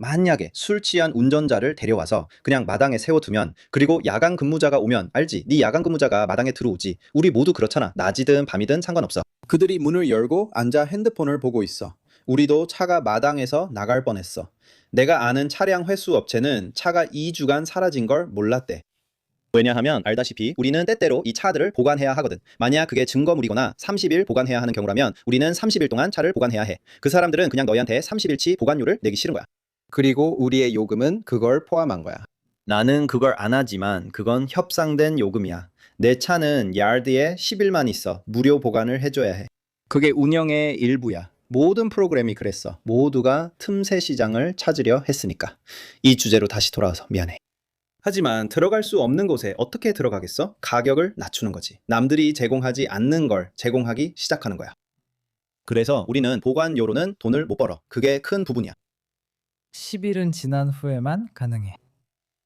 술 취한 운전자를 데려와서 그냥 마당에 세워두면, 그리고 야간 근무자가 오면, 알지? 네 야간 근무자가 마당에 들어오지. 우리 모두 그렇잖아. 낮이든 밤이든 상관없어. 그들이 문을 열고 앉아 핸드폰을 보고 있어. 우리도 차가 마당에서 나갈 뻔했어. 내가 아는 차량 회수 업체는 차가 2주간 사라진 걸 몰랐대. 왜냐하면 알다시피 우리는 때때로 이 차들을 보관해야 하거든. 만약 그게 증거물이거나 30일 보관해야 하는 경우라면 우리는 30일 동안 차를 보관해야 해. 그 사람들은 그냥 너희한테 30일치 보관료를 내기 싫은 거야. 그리고 우리의 요금은 그걸 포함한 거야. 나는 그걸 안 하지만 그건 협상된 요금이야. 내 차는 야드에 10일만 있어. 무료 보관을 해줘야 해. 그게 운영의 일부야. 모든 프로그램이 그랬어. 모두가 틈새 시장을 찾으려 했으니까. 이 주제로 다시 돌아와서 미안해. 하지만 들어갈 수 없는 곳에 어떻게 들어가겠어? 가격을 낮추는 거지. 남들이 제공하지 않는 걸 제공하기 시작하는 거야. 그래서 우리는 보관료로는 돈을 못 벌어. 그게 큰 부분이야. 10일은 지난 후에만 가능해.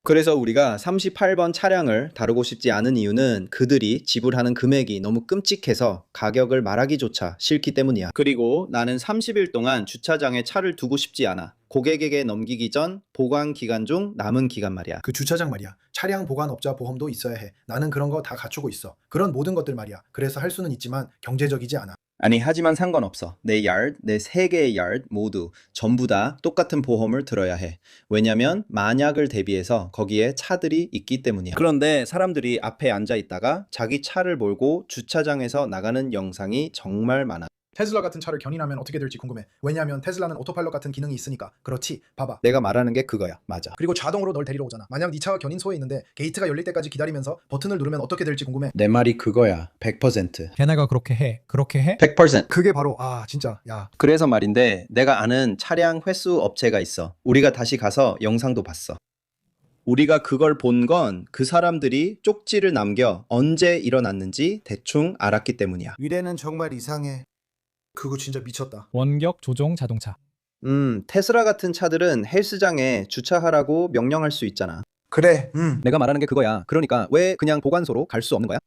그래서 우리가 38번 차량을 다루고 싶지 않은 이유는 그들이 지불하는 금액이 너무 끔찍해서 가격을 말하기조차 싫기 때문이야. 그리고 나는 30일 동안 주차장에 차를 두고 싶지 않아. 고객에게 넘기기 전 보관 기간 중 남은 기간 말이야. 그 주차장 말이야. 차량 보관업자 보험도 있어야 해. 나는 그런 거 다 갖추고 있어. 그런 모든 것들 말이야. 그래서 할 수는 있지만 경제적이지 않아. 아니, 하지만 상관없어. 내 야드, 내 3개의 야드 모두 전부 다 똑같은 보험을 들어야 해. 왜냐면 만약을 대비해서 거기에 차들이 있기 때문이야. 그런데 사람들이 앞에 앉아 있다가 자기 차를 몰고 주차장에서 나가는 영상이 정말 많아. 테슬라 같은 차를 견인하면 어떻게 될지 궁금해. 왜냐하면 테슬라는 오토파일럿 같은 기능이 있으니까. 그렇지. 봐봐. 내가 말하는 게 그거야. 맞아. 그리고 자동으로 널 데리러 오잖아. 만약 네 차가 견인소에 있는데 게이트가 열릴 때까지 기다리면서 버튼을 누르면 어떻게 될지 궁금해. 내 말이 그거야. 100%. 걔네가 그렇게 해. 그렇게 해? 100%. 그게 바로 진짜 야. 그래서 말인데 내가 아는 차량 회수 업체가 있어. 우리가 다시 가서 영상도 봤어. 우리가 그걸 본 건 그 사람들이 쪽지를 남겨 언제 일어났는지 대충 알았기 때문이야. 미래는 정말 이상해. 그거 진짜 미쳤다. 원격 조종 자동차. 테슬라 같은 차들은 헬스장에 주차하라고 명령할 수 있잖아. 그래. 내가 말하는 게 그거야. 그러니까 왜 그냥 보관소로 갈 수 없는 거야?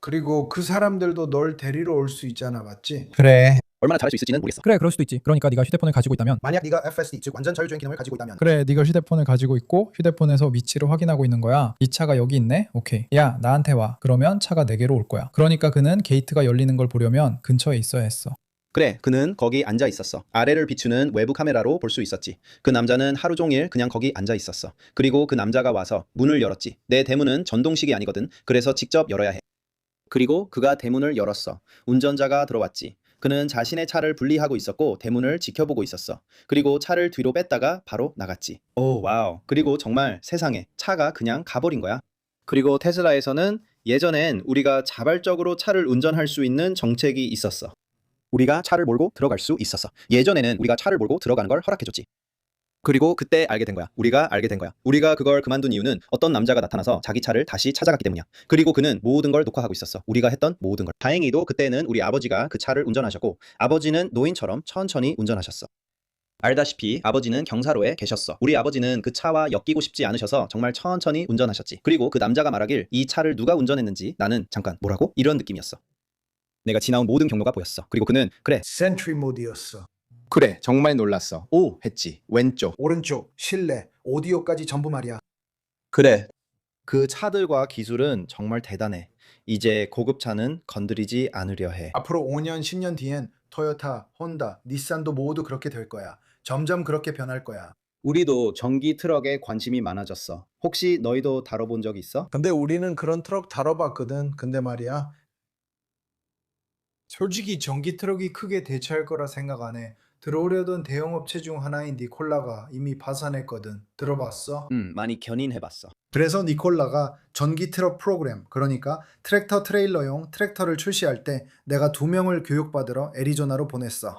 그리고 그 사람들도 널 데리러 올 수 있잖아. 맞지? 그래. 얼마나 잘할 수 있을지는 모르겠어. 그래, 그럴 수도 있지. 그러니까 네가 휴대폰을 가지고 있다면 만약 네가 FSD 즉 완전 자율주행 기능을 가지고 있다면 그래, 네가 휴대폰을 가지고 있고 휴대폰에서 위치를 확인하고 있는 거야. 이 차가 여기 있네? 오케이. 야, 나한테 와. 그러면 차가 내게로 올 거야. 그러니까 그는 게이트가 열리는 걸 보려면 근처에 있어야 했어. 그래, 그는 거기 앉아 있었어. 아래를 비추는 외부 카메라로 볼 수 있었지. 그 남자는 하루 종일 그냥 거기 앉아 있었어. 그리고 그 남자가 와서 문을 열었지. 내 대문은 전동식이 아니거든. 그래서 직접 열어야 해. 그리고 그가 대문을 열었어. 운전자가 들어왔지. 그는 자신의 차를 분리하고 있었고 대문을 지켜보고 있었어. 그리고 차를 뒤로 뺐다가 바로 나갔지. 오, 와우. 그리고 정말 세상에 차가 그냥 가버린 거야. 그리고 테슬라에서는 예전엔 우리가 자발적으로 차를 운전할 수 있는 정책이 있었어. 우리가 차를 몰고 들어갈 수 있었어. 예전에는 우리가 차를 몰고 들어가는 걸 허락해줬지. 그리고 그때 알게 된 거야. 우리가 알게 된 거야. 우리가 그걸 그만둔 이유는 어떤 남자가 나타나서 자기 차를 다시 찾아갔기 때문이야. 그리고 그는 모든 걸 녹화하고 있었어. 우리가 했던 모든 걸. 다행히도 그때는 우리 아버지가 그 차를 운전하셨고 아버지는 노인처럼 천천히 운전하셨어. 알다시피 아버지는 경사로에 계셨어. 우리 아버지는 그 차와 엮이고 싶지 않으셔서 정말 천천히 운전하셨지. 그리고 그 남자가 말하길 이 차를 누가 운전했는지 나는 잠깐 뭐라고? 이런 느낌이었어. 내가 지나온 모든 경로가 보였어. 그리고 그는 그래 센트리 모드였어. 그래 정말 놀랐어. 오 했지. 왼쪽. 오른쪽, 실내, 오디오까지 전부 말이야. 그래. 그 차들과 기술은 정말 대단해. 이제 고급차는 건드리지 않으려 해. 앞으로 5년, 10년 뒤엔 토요타, 혼다, 닛산도 모두 그렇게 될 거야. 점점 그렇게 변할 거야. 우리도 전기 트럭에 관심이 많아졌어. 혹시 너희도 다뤄본 적 있어? 근데 우리는 그런 트럭 다뤄봤거든. 근데 말이야. 솔직히 전기 트럭이 크게 대체할 거라 생각 안 해. 들어오려던 대형 업체 중 하나인 니콜라가 이미 파산했거든. 들어봤어? 많이 견인해봤어. 그래서 니콜라가 전기 트럭 프로그램, 그러니까 트랙터 트레일러용 트랙터를 출시할 때 내가 2명을 교육받으러 애리조나로 보냈어.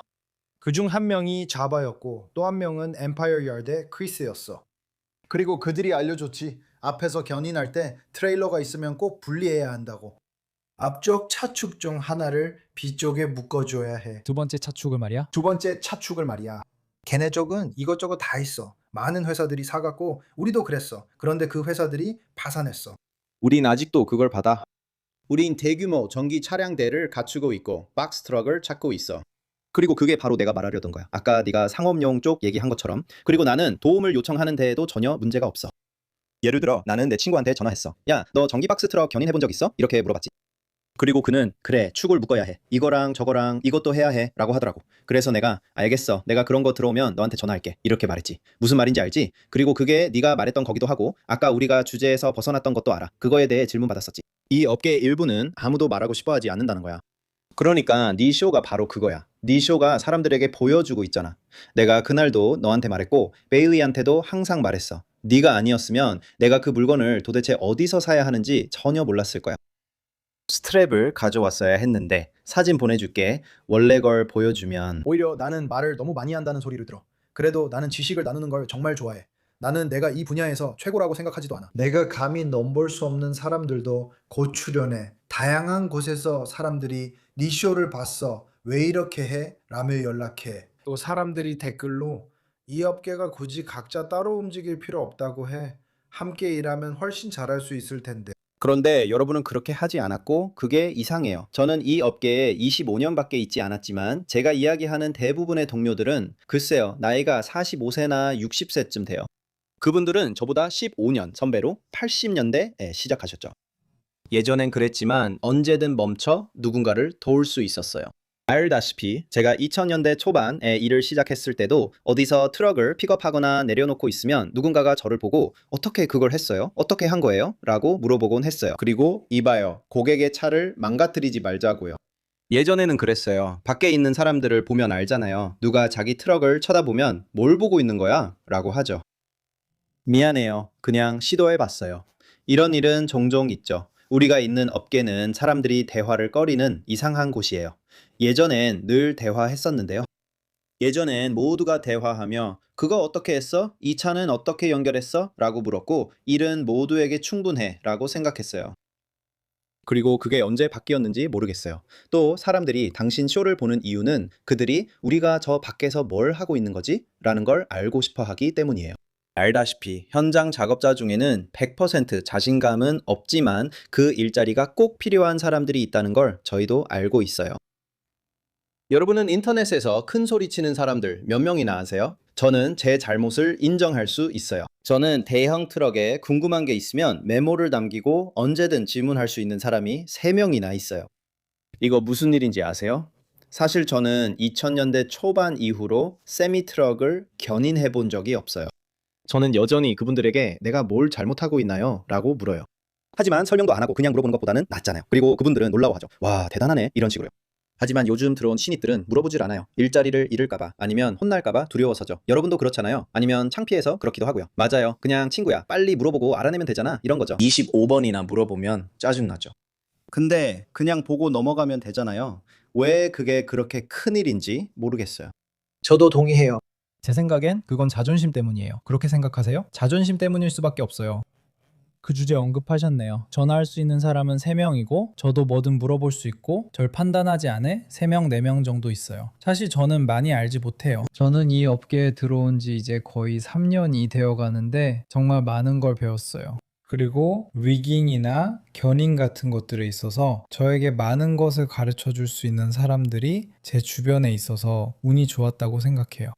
그중 한 명이 자바였고 또 한 명은 엠파이어 야드의 크리스였어. 그리고 그들이 알려줬지. 앞에서 견인할 때 트레일러가 있으면 꼭 분리해야 한다고. 앞쪽 차축 중 하나를 뒤쪽에 묶어줘야 해. 두 번째 차축을 말이야. 두 번째 차축을 말이야. 걔네 쪽은 이것저것 다 있어. 많은 회사들이 사갖고 우리도 그랬어. 그런데 그 회사들이 파산했어. 우린 아직도 그걸 받아. 우린 대규모 전기 차량대를 갖추고 있고 박스 트럭을 찾고 있어. 그리고 그게 바로 내가 말하려던 거야. 아까 네가 상업용 쪽 얘기한 것처럼. 그리고 나는 도움을 요청하는 데에도 전혀 문제가 없어. 예를 들어 나는 내 친구한테 전화했어. 야, 너 전기 박스 트럭 견인해본 적 있어? 이렇게 물어봤지. 그리고 그는 그래 축을 묶어야 해. 이거랑 저거랑 이것도 해야 해 라고 하더라고. 그래서 내가 알겠어. 내가 그런 거 들어오면 너한테 전화할게. 이렇게 말했지. 무슨 말인지 알지? 그리고 그게 네가 말했던 거기도 하고 아까 우리가 주제에서 벗어났던 것도 알아. 그거에 대해 질문 받았었지. 이 업계의 일부는 아무도 말하고 싶어 하지 않는다는 거야. 그러니까 네 쇼가 바로 그거야. 네 쇼가 사람들에게 보여주고 있잖아. 내가 그날도 너한테 말했고 베이리한테도 항상 말했어. 네가 아니었으면 내가 그 물건을 도대체 어디서 사야 하는지 전혀 몰랐을 거야. 스트랩을 가져왔어야 했는데 사진 보내줄게. 원래 걸 보여주면 오히려 나는 말을 너무 많이 한다는 소리를 들어. 그래도 나는 지식을 나누는 걸 정말 좋아해. 나는 내가 이 분야에서 최고라고 생각하지도 않아. 내가 감히 넘볼 수 없는 사람들도 곧 출연해. 다양한 곳에서 사람들이 네 쇼를 봤어. 왜 이렇게 해? 라며 연락해. 또 사람들이 댓글로 이 업계가 굳이 각자 따로 움직일 필요 없다고 해. 함께 일하면 훨씬 잘할 수 있을 텐데. 그런데 여러분은 그렇게 하지 않았고 그게 이상해요. 저는 이 업계에 25년밖에 있지 않았지만 제가 이야기하는 대부분의 동료들은 글쎄요. 나이가 45세나 60세쯤 돼요. 그분들은 저보다 15년 선배로 80년대에 시작하셨죠. 예전엔 그랬지만 언제든 멈춰 누군가를 도울 수 있었어요. 알다시피 제가 2000년대 초반에 일을 시작했을 때도 어디서 트럭을 픽업하거나 내려놓고 있으면 누군가가 저를 보고 어떻게 그걸 했어요? 어떻게 한 거예요? 라고 물어보곤 했어요. 그리고 이봐요. 고객의 차를 망가뜨리지 말자고요. 예전에는 그랬어요. 밖에 있는 사람들을 보면 알잖아요. 누가 자기 트럭을 쳐다보면 뭘 보고 있는 거야? 라고 하죠. 미안해요. 그냥 시도해봤어요. 이런 일은 종종 있죠. 우리가 있는 업계는 사람들이 대화를 꺼리는 이상한 곳이에요. 예전엔 늘 대화했었는데요. 예전엔 모두가 대화하며 그거 어떻게 했어? 이 차는 어떻게 연결했어? 라고 물었고 일은 모두에게 충분해 라고 생각했어요. 그리고 그게 언제 바뀌었는지 모르겠어요. 또 사람들이 당신 쇼를 보는 이유는 그들이 우리가 저 밖에서 뭘 하고 있는 거지? 라는 걸 알고 싶어 하기 때문이에요. 알다시피 현장 작업자 중에는 100% 자신감은 없지만 그 일자리가 꼭 필요한 사람들이 있다는 걸 저희도 알고 있어요. 여러분은 인터넷에서 큰 소리 치는 사람들 몇 명이나 아세요? 저는 제 잘못을 인정할 수 있어요. 저는 대형 트럭에 궁금한 게 있으면 메모를 남기고 언제든 질문할 수 있는 사람이 3명이나 있어요. 이거 무슨 일인지 아세요? 사실 저는 2000년대 초반 이후로 세미 트럭을 견인해 본 적이 없어요. 저는 여전히 그분들에게 내가 뭘 잘못하고 있나요? 라고 물어요. 하지만 설명도 안 하고 그냥 물어보는 것보다는 낫잖아요. 그리고 그분들은 놀라워하죠. 와, 대단하네. 이런 식으로요. 하지만 요즘 들어온 신입들은 물어보질 않아요. 일자리를 잃을까봐 아니면 혼날까봐 두려워서죠. 여러분도 그렇잖아요. 아니면 창피해서 그렇기도 하고요. 맞아요. 그냥 친구야. 빨리 물어보고 알아내면 되잖아. 이런 거죠. 25번이나 물어보면 짜증나죠. 근데 그냥 보고 넘어가면 되잖아요. 왜 그게 그렇게 큰일인지 모르겠어요. 저도 동의해요. 제 생각엔 그건 자존심 때문이에요. 그렇게 생각하세요? 자존심 때문일 수밖에 없어요. 그 주제 언급하셨네요. 전화할 수 있는 사람은 3명이고 저도 뭐든 물어볼 수 있고 절 판단하지 않아 3명, 4명 정도 있어요. 사실 저는 많이 알지 못해요. 저는 이 업계에 들어온 지 이제 거의 3년이 되어 가는데 정말 많은 걸 배웠어요. 그리고 리깅이나 견인 같은 것들에 있어서 저에게 많은 것을 가르쳐 줄 수 있는 사람들이 제 주변에 있어서 운이 좋았다고 생각해요.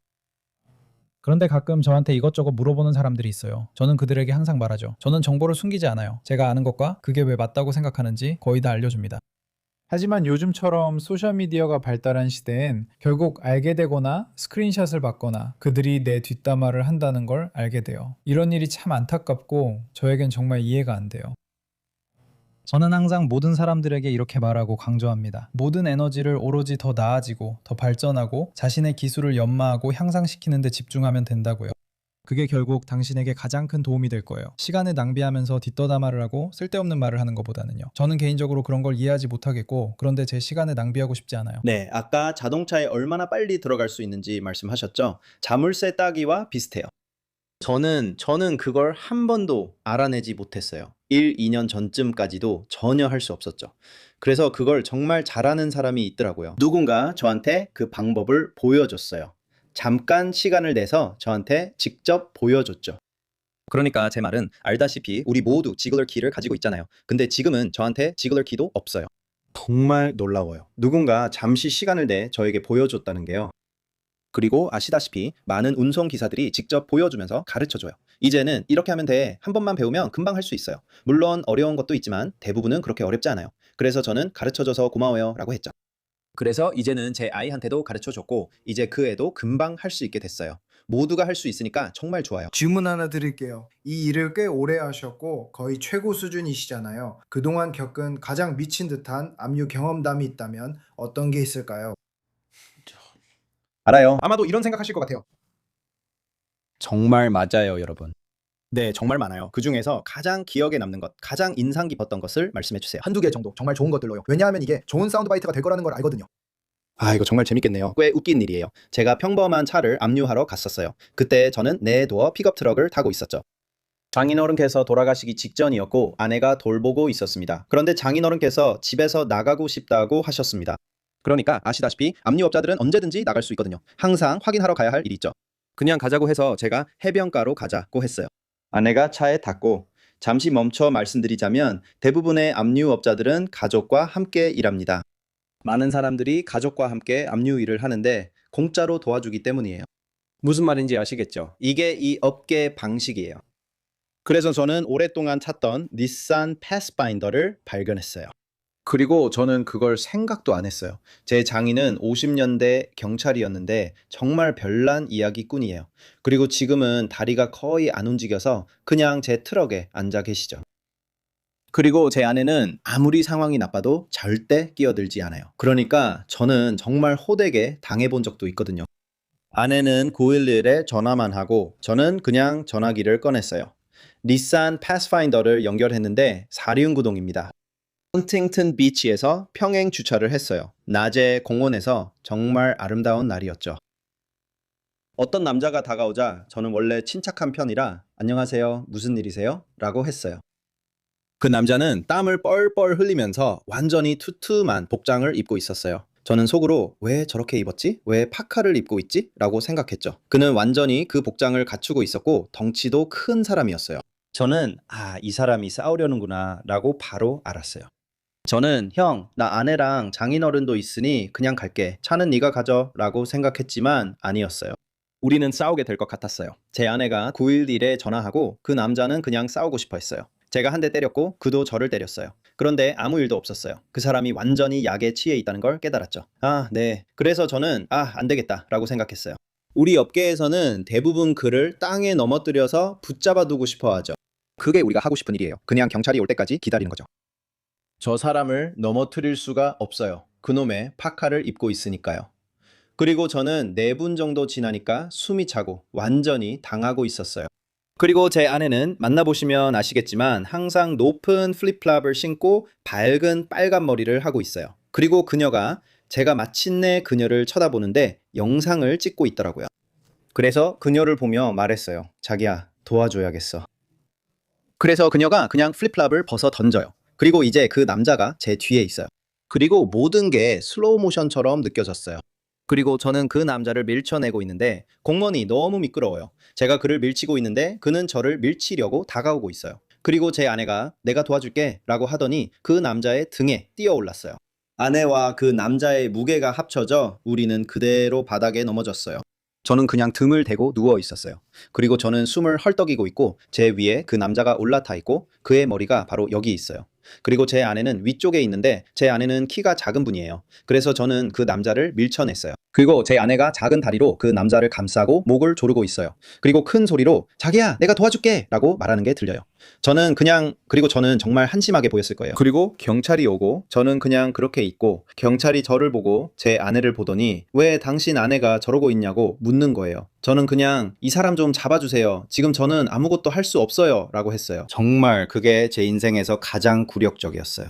그런데 가끔 저한테 이것저것 물어보는 사람들이 있어요. 저는 그들에게 항상 말하죠. 저는 정보를 숨기지 않아요. 제가 아는 것과 그게 왜 맞다고 생각하는지 거의 다 알려줍니다. 하지만 요즘처럼 소셜미디어가 발달한 시대엔 결국 알게 되거나 스크린샷을 받거나 그들이 내 뒷담화를 한다는 걸 알게 돼요. 이런 일이 참 안타깝고 저에겐 정말 이해가 안 돼요. 저는 항상 모든 사람들에게 이렇게 말하고 강조합니다. 모든 에너지를 오로지 더 나아지고 더 발전하고 자신의 기술을 연마하고 향상시키는 데 집중하면 된다고요. 그게 결국 당신에게 가장 큰 도움이 될 거예요. 시간을 낭비하면서 뒷떠담화를 하고 쓸데없는 말을 하는 것보다는요. 저는 개인적으로 그런 걸 이해하지 못하겠고 그런데 제 시간을 낭비하고 싶지 않아요. 네, 아까 자동차에 얼마나 빨리 들어갈 수 있는지 말씀하셨죠? 자물쇠 따기와 비슷해요. 저는 그걸 한 번도 알아내지 못했어요. 1, 2년 전쯤까지도 전혀 할 수 없었죠. 그래서 그걸 정말 잘하는 사람이 있더라고요. 누군가 저한테 그 방법을 보여줬어요. 잠깐 시간을 내서 저한테 직접 보여줬죠. 그러니까 제 말은 알다시피 우리 모두 지글러 키를 가지고 있잖아요. 근데 지금은 저한테 지글러 키도 없어요. 정말 놀라워요. 누군가 잠시 시간을 내 저에게 보여줬다는 게요. 그리고 아시다시피 많은 운송기사들이 직접 보여주면서 가르쳐줘요. 이제는 이렇게 하면 돼. 한 번만 배우면 금방 할 수 있어요. 물론 어려운 것도 있지만 대부분은 그렇게 어렵지 않아요. 그래서 저는 가르쳐줘서 고마워요 라고 했죠. 그래서 이제는 제 아이한테도 가르쳐줬고 이제 그 애도 금방 할 수 있게 됐어요. 모두가 할 수 있으니까 정말 좋아요. 질문 하나 드릴게요. 이 일을 꽤 오래 하셨고 거의 최고 수준이시잖아요. 그동안 겪은 가장 미친 듯한 압류 경험담이 있다면 어떤 게 있을까요? 알아요. 아마도 이런 생각하실 것 같아요. 정말 맞아요, 여러분. 네, 정말 많아요. 그 중에서 가장 기억에 남는 것, 가장 인상 깊었던 것을 말씀해 주세요. 한두 개 정도 정말 좋은 것들로요. 왜냐하면 이게 좋은 사운드 바이트가 될 거라는 걸 알거든요. 아, 이거 정말 재밌겠네요. 꽤 웃긴 일이에요. 제가 평범한 차를 압류하러 갔었어요. 그때 저는 네 도어 픽업 트럭을 타고 있었죠. 장인어른께서 돌아가시기 직전이었고 아내가 돌보고 있었습니다. 그런데 장인어른께서 집에서 나가고 싶다고 하셨습니다. 그러니까 아시다시피 압류업자들은 언제든지 나갈 수 있거든요. 항상 확인하러 가야 할 일이 있죠. 그냥 가자고 해서 제가 해변가로 가자고 했어요. 아내가 차에 탔고 잠시 멈춰 말씀드리자면 대부분의 압류업자들은 가족과 함께 일합니다. 많은 사람들이 가족과 함께 압류 일을 하는데 공짜로 도와주기 때문이에요. 무슨 말인지 아시겠죠? 이게 이 업계의 방식이에요. 그래서 저는 오랫동안 찾던 닛산 패스파인더를 발견했어요. 그리고 저는 그걸 생각도 안 했어요. 제 장인은 50년대 경찰이었는데 정말 별난 이야기꾼이에요. 그리고 지금은 다리가 거의 안 움직여서 그냥 제 트럭에 앉아 계시죠. 그리고 제 아내는 아무리 상황이 나빠도 절대 끼어들지 않아요. 그러니까 저는 정말 호되게 당해본 적도 있거든요. 아내는 911에 전화만 하고 저는 그냥 전화기를 꺼냈어요. 닛산 패스파인더를 연결했는데 사륜구동입니다. 헌팅턴 비치에서 평행 주차를 했어요. 낮에 공원에서 정말 아름다운 날이었죠. 어떤 남자가 다가오자 저는 원래 침착한 편이라 안녕하세요, 무슨 일이세요? 라고 했어요. 그 남자는 땀을 뻘뻘 흘리면서 완전히 투툼한 복장을 입고 있었어요. 저는 속으로 왜 저렇게 입었지? 왜 파카를 입고 있지? 라고 생각했죠. 그는 완전히 그 복장을 갖추고 있었고 덩치도 큰 사람이었어요. 저는 이 사람이 싸우려는구나 라고 바로 알았어요. 저는 형, 나 아내랑 장인어른도 있으니 그냥 갈게. 차는 네가 가져 라고 생각했지만 아니었어요. 우리는 싸우게 될 것 같았어요. 제 아내가 911에 전화하고 그 남자는 그냥 싸우고 싶어 했어요. 제가 한 대 때렸고 그도 저를 때렸어요. 그런데 아무 일도 없었어요. 그 사람이 완전히 약에 취해 있다는 걸 깨달았죠. 네. 그래서 저는 안 되겠다 라고 생각했어요. 우리 업계에서는 대부분 그를 땅에 넘어뜨려서 붙잡아 두고 싶어 하죠. 그게 우리가 하고 싶은 일이에요. 그냥 경찰이 올 때까지 기다리는 거죠. 저 사람을 넘어뜨릴 수가 없어요. 그놈의 파카를 입고 있으니까요. 그리고 저는 4분 정도 지나니까 숨이 차고 완전히 당하고 있었어요. 그리고 제 아내는 만나보시면 아시겠지만 항상 높은 플립플랍을 신고 밝은 빨간 머리를 하고 있어요. 그리고 그녀가 제가 마침내 그녀를 쳐다보는데 영상을 찍고 있더라고요. 그래서 그녀를 보며 말했어요. 자기야, 도와줘야겠어. 그래서 그녀가 그냥 플립플랍을 벗어 던져요. 그리고 이제 그 남자가 제 뒤에 있어요. 그리고 모든 게 슬로우 모션처럼 느껴졌어요. 그리고 저는 그 남자를 밀쳐내고 있는데 공원이 너무 미끄러워요. 제가 그를 밀치고 있는데 그는 저를 밀치려고 다가오고 있어요. 그리고 제 아내가 내가 도와줄게 라고 하더니 그 남자의 등에 뛰어올랐어요. 아내와 그 남자의 무게가 합쳐져 우리는 그대로 바닥에 넘어졌어요. 저는 그냥 등을 대고 누워 있었어요. 그리고 저는 숨을 헐떡이고 있고 제 위에 그 남자가 올라타 있고 그의 머리가 바로 여기 있어요. 그리고 제 아내는 위쪽에 있는데 제 아내는 키가 작은 분이에요. 그래서 저는 그 남자를 밀쳐냈어요. 그리고 제 아내가 작은 다리로 그 남자를 감싸고 목을 조르고 있어요. 그리고 큰 소리로 자기야, 내가 도와줄게 라고 말하는 게 들려요. 그리고 저는 정말 한심하게 보였을 거예요. 그리고 경찰이 오고 저는 그냥 그렇게 있고 경찰이 저를 보고 제 아내를 보더니 왜 당신 아내가 저러고 있냐고 묻는 거예요. 저는 그냥 이 사람 좀 잡아주세요. 지금 저는 아무것도 할 수 없어요 라고 했어요. 정말 그게 제 인생에서 가장 굴욕적이었어요.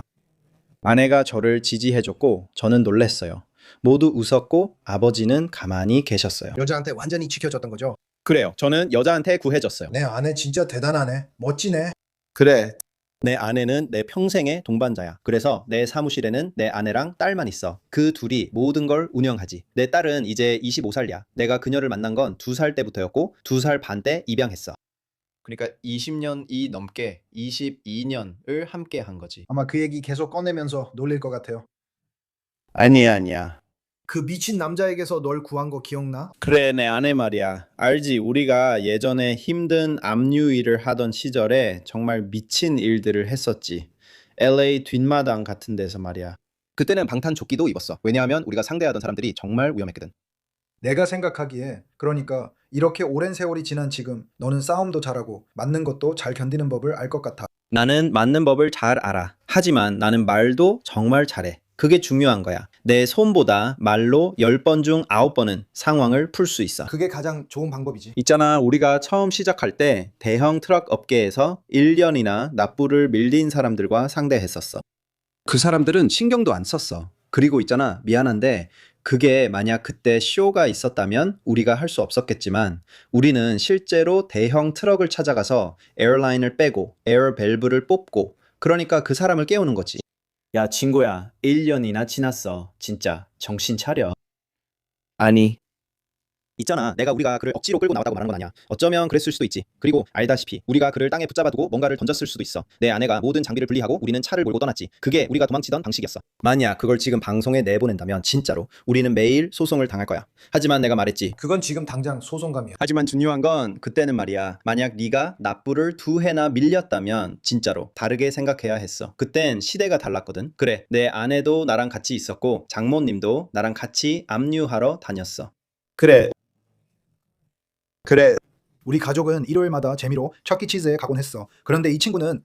아내가 저를 지지해줬고 저는 놀랬어요. 모두 웃었고 아버지는 가만히 계셨어요. 여자한테 완전히 지켜줬던 거죠. 그래요. 저는 여자한테 구해줬어요. 내 아내 진짜 대단하네. 멋지네. 그래. 내 아내는 내 평생의 동반자야. 그래서 내 사무실에는 내 아내랑 딸만 있어. 그 둘이 모든 걸 운영하지. 내 딸은 이제 25살이야. 내가 그녀를 만난 건 2살 때부터였고 2살 반 때 입양했어. 그러니까 20년이 넘게 22년을 함께 한 거지. 아마 그 얘기 계속 꺼내면서 놀릴 것 같아요. 아니야. 그 미친 남자에게서 널 구한 거 기억나? 그래, 내 아내 말이야. 알지? 우리가 예전에 힘든 압류 일을 하던 시절에 정말 미친 일들을 했었지. LA 뒷마당 같은 데서 말이야. 그때는 방탄조끼도 입었어. 왜냐하면 우리가 상대하던 사람들이 정말 위험했거든. 내가 생각하기에 그러니까 이렇게 오랜 세월이 지난 지금 너는 싸움도 잘하고 맞는 것도 잘 견디는 법을 알 것 같아. 나는 맞는 법을 잘 알아. 하지만 나는 말도 정말 잘해. 그게 중요한 거야. 내 손보다 말로 10번 중 9번은 상황을 풀 수 있어. 그게 가장 좋은 방법이지. 있잖아, 우리가 처음 시작할 때 대형 트럭 업계에서 1년이나 납부를 밀린 사람들과 상대했었어. 그 사람들은 신경도 안 썼어. 그리고 있잖아, 미안한데 그게 만약 그때 쇼가 있었다면 우리가 할 수 없었겠지만 우리는 실제로 대형 트럭을 찾아가서 에어라인을 빼고 에어 밸브를 뽑고 그러니까 그 사람을 깨우는 거지. 야, 친구야, 1년이나 지났어. 진짜 정신 차려. 아니, 있잖아, 내가 우리가 그를 억지로 끌고 나왔다고 말한 건 아니야. 어쩌면 그랬을 수도 있지. 그리고 알다시피 우리가 그를 땅에 붙잡아두고 뭔가를 던졌을 수도 있어. 내 아내가 모든 장비를 분리하고 우리는 차를 몰고 떠났지. 그게 우리가 도망치던 방식이었어. 만약 그걸 지금 방송에 내보낸다면 진짜로 우리는 매일 소송을 당할 거야. 하지만 내가 말했지. 그건 지금 당장 소송감이야. 하지만 중요한 건 그때는 말이야. 만약 네가 납부를 2회나 밀렸다면 진짜로 다르게 생각해야 했어. 그땐 시대가 달랐거든. 그래, 내 아내도 나랑 같이 있었고 장모님도 나랑 같이 압류하러 다녔어. 그래. 우리 가족은 일요일마다 재미로 척키치즈에 가곤 했어. 그런데 이 친구는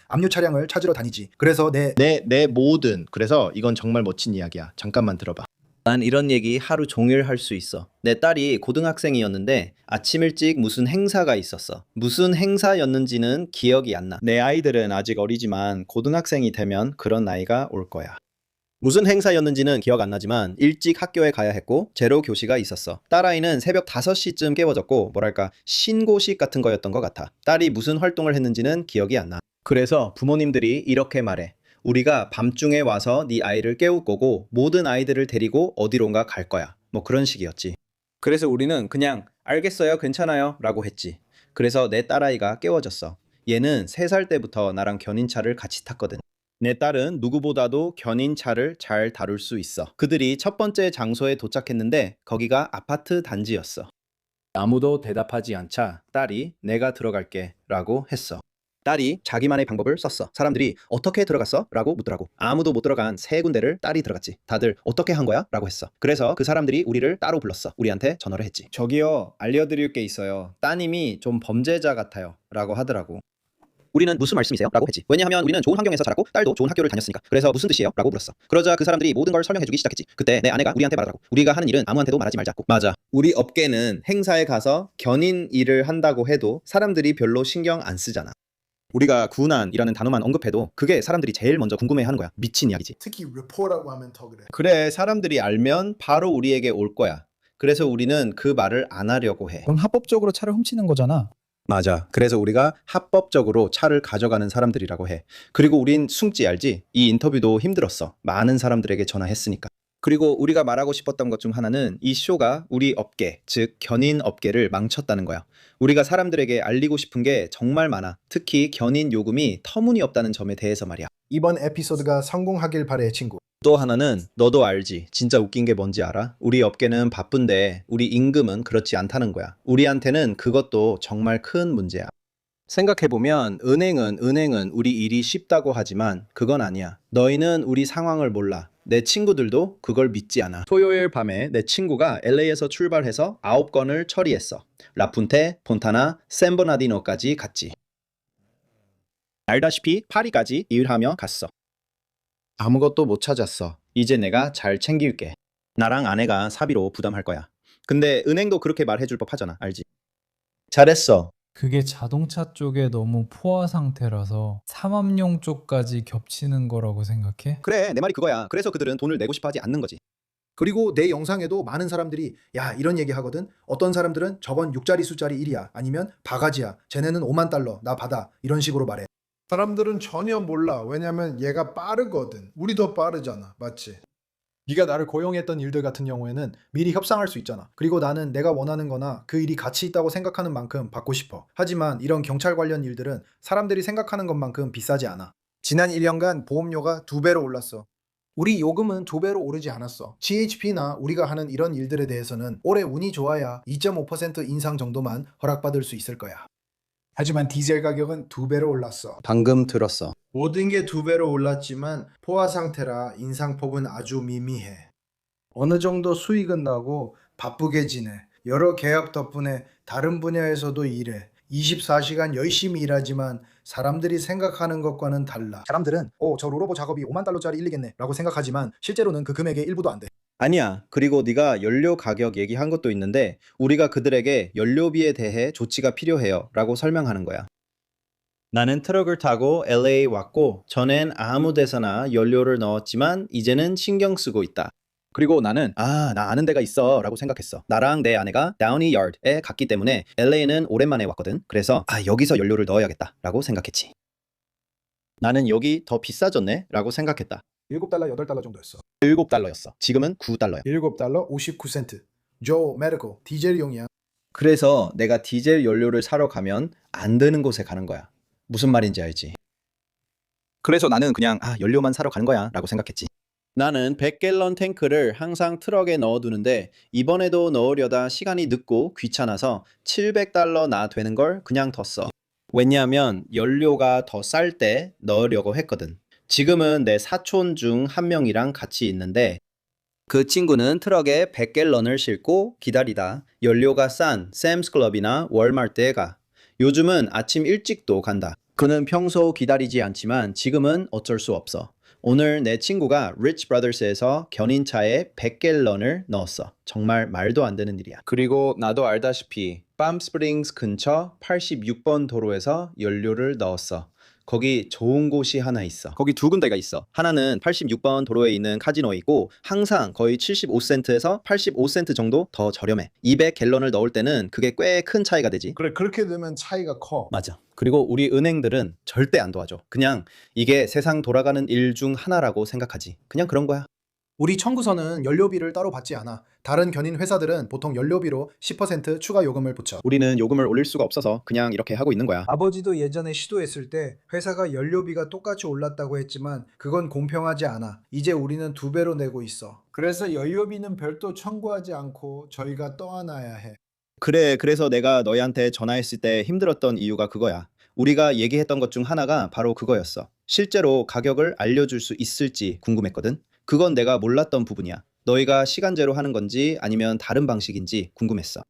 압류 차량을 찾으러 다니지. 그래서 내 모든. 그래서 이건 정말 멋진 이야기야. 잠깐만 들어봐. 난 이런 얘기 하루 종일 할 수 있어. 내 딸이 고등학생이었는데 아침 일찍 무슨 행사가 있었어. 무슨 행사였는지는 기억이 안 나. 내 아이들은 아직 어리지만 고등학생이 되면 그런 나이가 올 거야. 무슨 행사였는지는 기억 안 나지만 일찍 학교에 가야 했고 제로 교시가 있었어. 딸아이는 새벽 5시쯤 깨워졌고 뭐랄까 신고식 같은 거였던 것 같아. 딸이 무슨 활동을 했는지는 기억이 안 나. 그래서 부모님들이 이렇게 말해. 우리가 밤중에 와서 네 아이를 깨울 거고 모든 아이들을 데리고 어디론가 갈 거야. 뭐 그런 식이었지. 그래서 우리는 그냥 알겠어요, 괜찮아요 라고 했지. 그래서 내 딸아이가 깨워졌어. 얘는 3살 때부터 나랑 견인차를 같이 탔거든. 내 딸은 누구보다도 견인차를 잘 다룰 수 있어. 그들이 첫 번째 장소에 도착했는데 거기가 아파트 단지였어. 아무도 대답하지 않자 딸이 내가 들어갈게 라고 했어. 딸이 자기만의 방법을 썼어. 사람들이 어떻게 들어갔어? 라고 묻더라고. 아무도 못 들어간 3군데를 딸이 들어갔지. 다들 어떻게 한 거야? 라고 했어. 그래서 그 사람들이 우리를 따로 불렀어. 우리한테 전화를 했지. 저기요, 알려드릴 게 있어요. 따님이 좀 범죄자 같아요 라고 하더라고. 우리는 무슨 말씀이세요? 라고 했지. 왜냐하면 우리는 좋은 환경에서 자랐고 딸도 좋은 학교를 다녔으니까. 그래서 무슨 뜻이에요? 라고 물었어. 그러자 그 사람들이 모든 걸 설명해주기 시작했지. 그때 내 아내가 우리한테 말하더라고. 우리가 하는 일은 아무한테도 말하지 말자고. 맞아. 우리 업계는 행사에 가서 견인 일을 한다고 해도 사람들이 별로 신경 안 쓰잖아. 우리가 군안이라는 단어만 언급해도 그게 사람들이 제일 먼저 궁금해하는 거야. 미친 이야기지. 특히 리포터라고 하면 더 그래. 그래, 사람들이 알면 바로 우리에게 올 거야. 그래서 우리는 그 말을 안 하려고 해. 그럼 합법적으로 차를 훔치는 거잖아. 맞아. 그래서 우리가 합법적으로 차를 가져가는 사람들이라고 해. 그리고 우린 숨지 알지? 이 인터뷰도 힘들었어. 많은 사람들에게 전화했으니까. 그리고 우리가 말하고 싶었던 것 중 하나는 이 쇼가 우리 업계, 즉 견인 업계를 망쳤다는 거야. 우리가 사람들에게 알리고 싶은 게 정말 많아. 특히 견인 요금이 터무니없다는 점에 대해서 말이야. 이번 에피소드가 성공하길 바래, 친구. 또 하나는 너도 알지. 진짜 웃긴 게 뭔지 알아? 우리 업계는 바쁜데 우리 임금은 그렇지 않다는 거야. 우리한테는 그것도 정말 큰 문제야. 생각해보면 은행은 우리 일이 쉽다고 하지만 그건 아니야. 너희는 우리 상황을 몰라. 내 친구들도 그걸 믿지 않아. 토요일 밤에 내 친구가 LA에서 출발해서 9건을 처리했어. 라푼테, 폰타나, 샌버나디노까지 갔지. 알다시피 파리까지 일하며 갔어. 아무것도 못 찾았어. 이제 내가 잘 챙길게. 나랑 아내가 사비로 부담할 거야. 근데 은행도 그렇게 말해줄 법하잖아. 알지? 잘했어. 그게 자동차 쪽에 너무 포화 상태라서 삼합용 쪽까지 겹치는 거라고 생각해? 그래, 내 말이 그거야. 그래서 그들은 돈을 내고 싶어 하지 않는 거지. 그리고 내 영상에도 많은 사람들이 야, 이런 얘기 하거든. 어떤 사람들은 저건 6자릿수짜리 일이야. 아니면 바가지야. 쟤네는 5만 달러 나 받아. 이런 식으로 말해. 사람들은 전혀 몰라. 왜냐면 얘가 빠르거든. 우리 더 빠르잖아. 맞지? 네가 나를 고용했던 일들 같은 경우에는 미리 협상할 수 있잖아. 그리고 나는 내가 원하는 거나 그 일이 가치 있다고 생각하는 만큼 받고 싶어. 하지만 이런 경찰 관련 일들은 사람들이 생각하는 것만큼 비싸지 않아. 지난 1년간 보험료가 2배로 올랐어. 우리 요금은 2배로 오르지 않았어. CHP나 우리가 하는 이런 일들에 대해서는 올해 운이 좋아야 2.5% 인상 정도만 허락받을 수 있을 거야. 하지만 디젤 가격은 2배로 올랐어. 방금 들었어. 모든 게 2배로 올랐지만 포화 상태라 인상폭은 아주 미미해. 어느 정도 수익은 나고 바쁘게 지내. 여러 계약 덕분에 다른 분야에서도 일해. 24시간 열심히 일하지만 사람들이 생각하는 것과는 달라. 사람들은 저 롤러버 작업이 5만 달러짜리 일이겠네 라고 생각하지만 실제로는 그 금액의 일부도 안 돼. 아니야. 그리고 네가 연료 가격 얘기한 것도 있는데 우리가 그들에게 연료비에 대해 조치가 필요해요 라고 설명하는 거야. 나는 트럭을 타고 LA 왔고 전엔 아무 데서나 연료를 넣었지만 이제는 신경 쓰고 있다. 그리고 나는 나 아는 데가 있어 라고 생각했어. 나랑 내 아내가 다우니 야드에 갔기 때문에 LA는 오랜만에 왔거든. 그래서 여기서 연료를 넣어야겠다 라고 생각했지. 나는 여기 더 비싸졌네 라고 생각했다. 7달러, 8달러 정도였어. 7달러였어. 지금은 9달러야. 7달러 59센트. 조 메디컬 디젤용이야. 그래서 내가 디젤 연료를 사러 가면 안 되는 곳에 가는 거야. 무슨 말인지 알지? 그래서 나는 그냥 연료만 사러 가는 거야 라고 생각했지. 나는 100갤런 탱크를 항상 트럭에 넣어두는데 이번에도 넣으려다 시간이 늦고 귀찮아서 700달러 나 되는 걸 그냥 뒀어. 왜냐하면 연료가 더 쌀 때 넣으려고 했거든. 지금은 내 사촌 중 한 명이랑 같이 있는데 그 친구는 트럭에 100갤런을 싣고 기다리다 연료가 싼 샘스클럽이나 월마트에 가. 요즘은 아침 일찍도 간다. 그는 평소 기다리지 않지만 지금은 어쩔 수 없어. 오늘 내 친구가 리치 브라더스에서 견인차에 100갤런을 넣었어. 정말 말도 안 되는 일이야. 그리고 나도 알다시피 팜스프링스 근처 86번 도로에서 연료를 넣었어. 거기 좋은 곳이 하나 있어. 거기 두 군데가 있어. 하나는 86번 도로에 있는 카지노에 있고 항상 거의 75센트에서 85센트 정도 더 저렴해. 200갤런을 넣을 때는 그게 꽤 큰 차이가 되지. 그래, 그렇게 되면 차이가 커. 맞아. 그리고 우리 은행들은 절대 안 도와줘. 그냥 이게 세상 돌아가는 일 중 하나라고 생각하지. 그냥 그런 거야. 우리 청구서는 연료비를 따로 받지 않아. 다른 견인 회사들은 보통 연료비로 10% 추가 요금을 붙여. 우리는 요금을 올릴 수가 없어서 그냥 이렇게 하고 있는 거야. 아버지도 예전에 시도했을 때 회사가 연료비가 똑같이 올랐다고 했지만 그건 공평하지 않아. 이제 우리는 2배로 내고 있어. 그래서 연료비는 별도 청구하지 않고 저희가 떠안아야 해. 그래, 그래서 내가 너희한테 전화했을 때 힘들었던 이유가 그거야. 우리가 얘기했던 것 중 하나가 바로 그거였어. 실제로 가격을 알려줄 수 있을지 궁금했거든. 그건 내가 몰랐던 부분이야. 너희가 시간제로 하는 건지 아니면 다른 방식인지 궁금했어.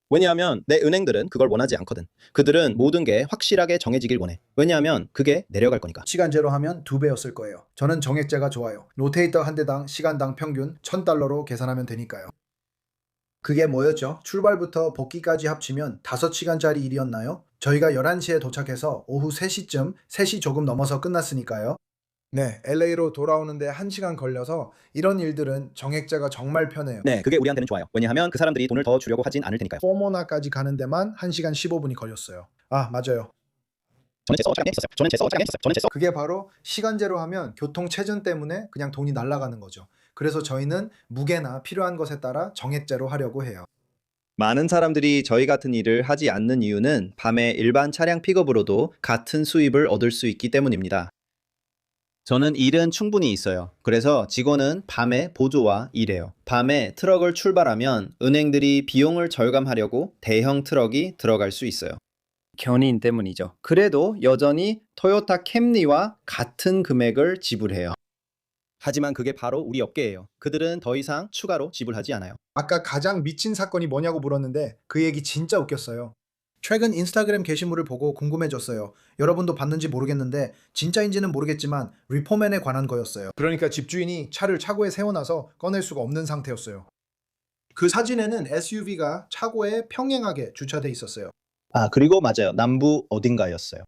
왜냐하면 내 은행들은 그걸 원하지 않거든. 그들은 모든 게 확실하게 정해지길 원해. 왜냐하면 그게 내려갈 거니까. 시간제로 하면 2배였을 거예요. 저는 정액제가 좋아요. 로테이터 한 대당 시간당 평균 $1,000로 계산하면 되니까요. 그게 뭐였죠? 출발부터 복귀까지 합치면 5시간짜리 일이었나요? 저희가 11시에 도착해서 오후 3시쯤, 3시 조금 넘어서 끝났으니까요. 네, LA로 돌아오는데 1시간 걸려서 이런 일들은 정액제가 정말 편해요. 네, 그게 우리한테는 좋아요. 왜냐하면 그 사람들이 돈을 더 주려고 하진 않을 테니까요. 포모나까지 가는 데만 1시간 15분이 걸렸어요. 아, 맞아요. 그게 바로 시간제로 하면 교통 체증 때문에 그냥 돈이 날아가는 거죠. 그래서 저희는 무게나 필요한 것에 따라 정액제로 하려고 해요. 많은 사람들이 저희 같은 일을 하지 않는 이유는 밤에 일반 차량 픽업으로도 같은 수입을 얻을 수 있기 때문입니다. 저는 일은 충분히 있어요. 그래서 직원은 밤에 보조와 일해요. 밤에 트럭을 출발하면 은행들이 비용을 절감하려고 대형 트럭이 들어갈 수 있어요. 견인 때문이죠. 그래도 여전히 토요타 캠리와 같은 금액을 지불해요. 하지만 그게 바로 우리 업계예요. 그들은 더 이상 추가로 지불하지 않아요. 아까 가장 미친 사건이 뭐냐고 물었는데 그 얘기 진짜 웃겼어요. 최근 인스타그램 게시물을 보고 궁금해졌어요. 여러분도 봤는지 모르겠는데 진짜인지는 모르겠지만 리포맨에 관한 거였어요. 그러니까 집주인이 차를 차고에 세워놔서 꺼낼 수가 없는 상태였어요. 그 사진에는 SUV가 차고에 평행하게 주차돼 있었어요. 아, 그리고 맞아요. 남부 어딘가였어요.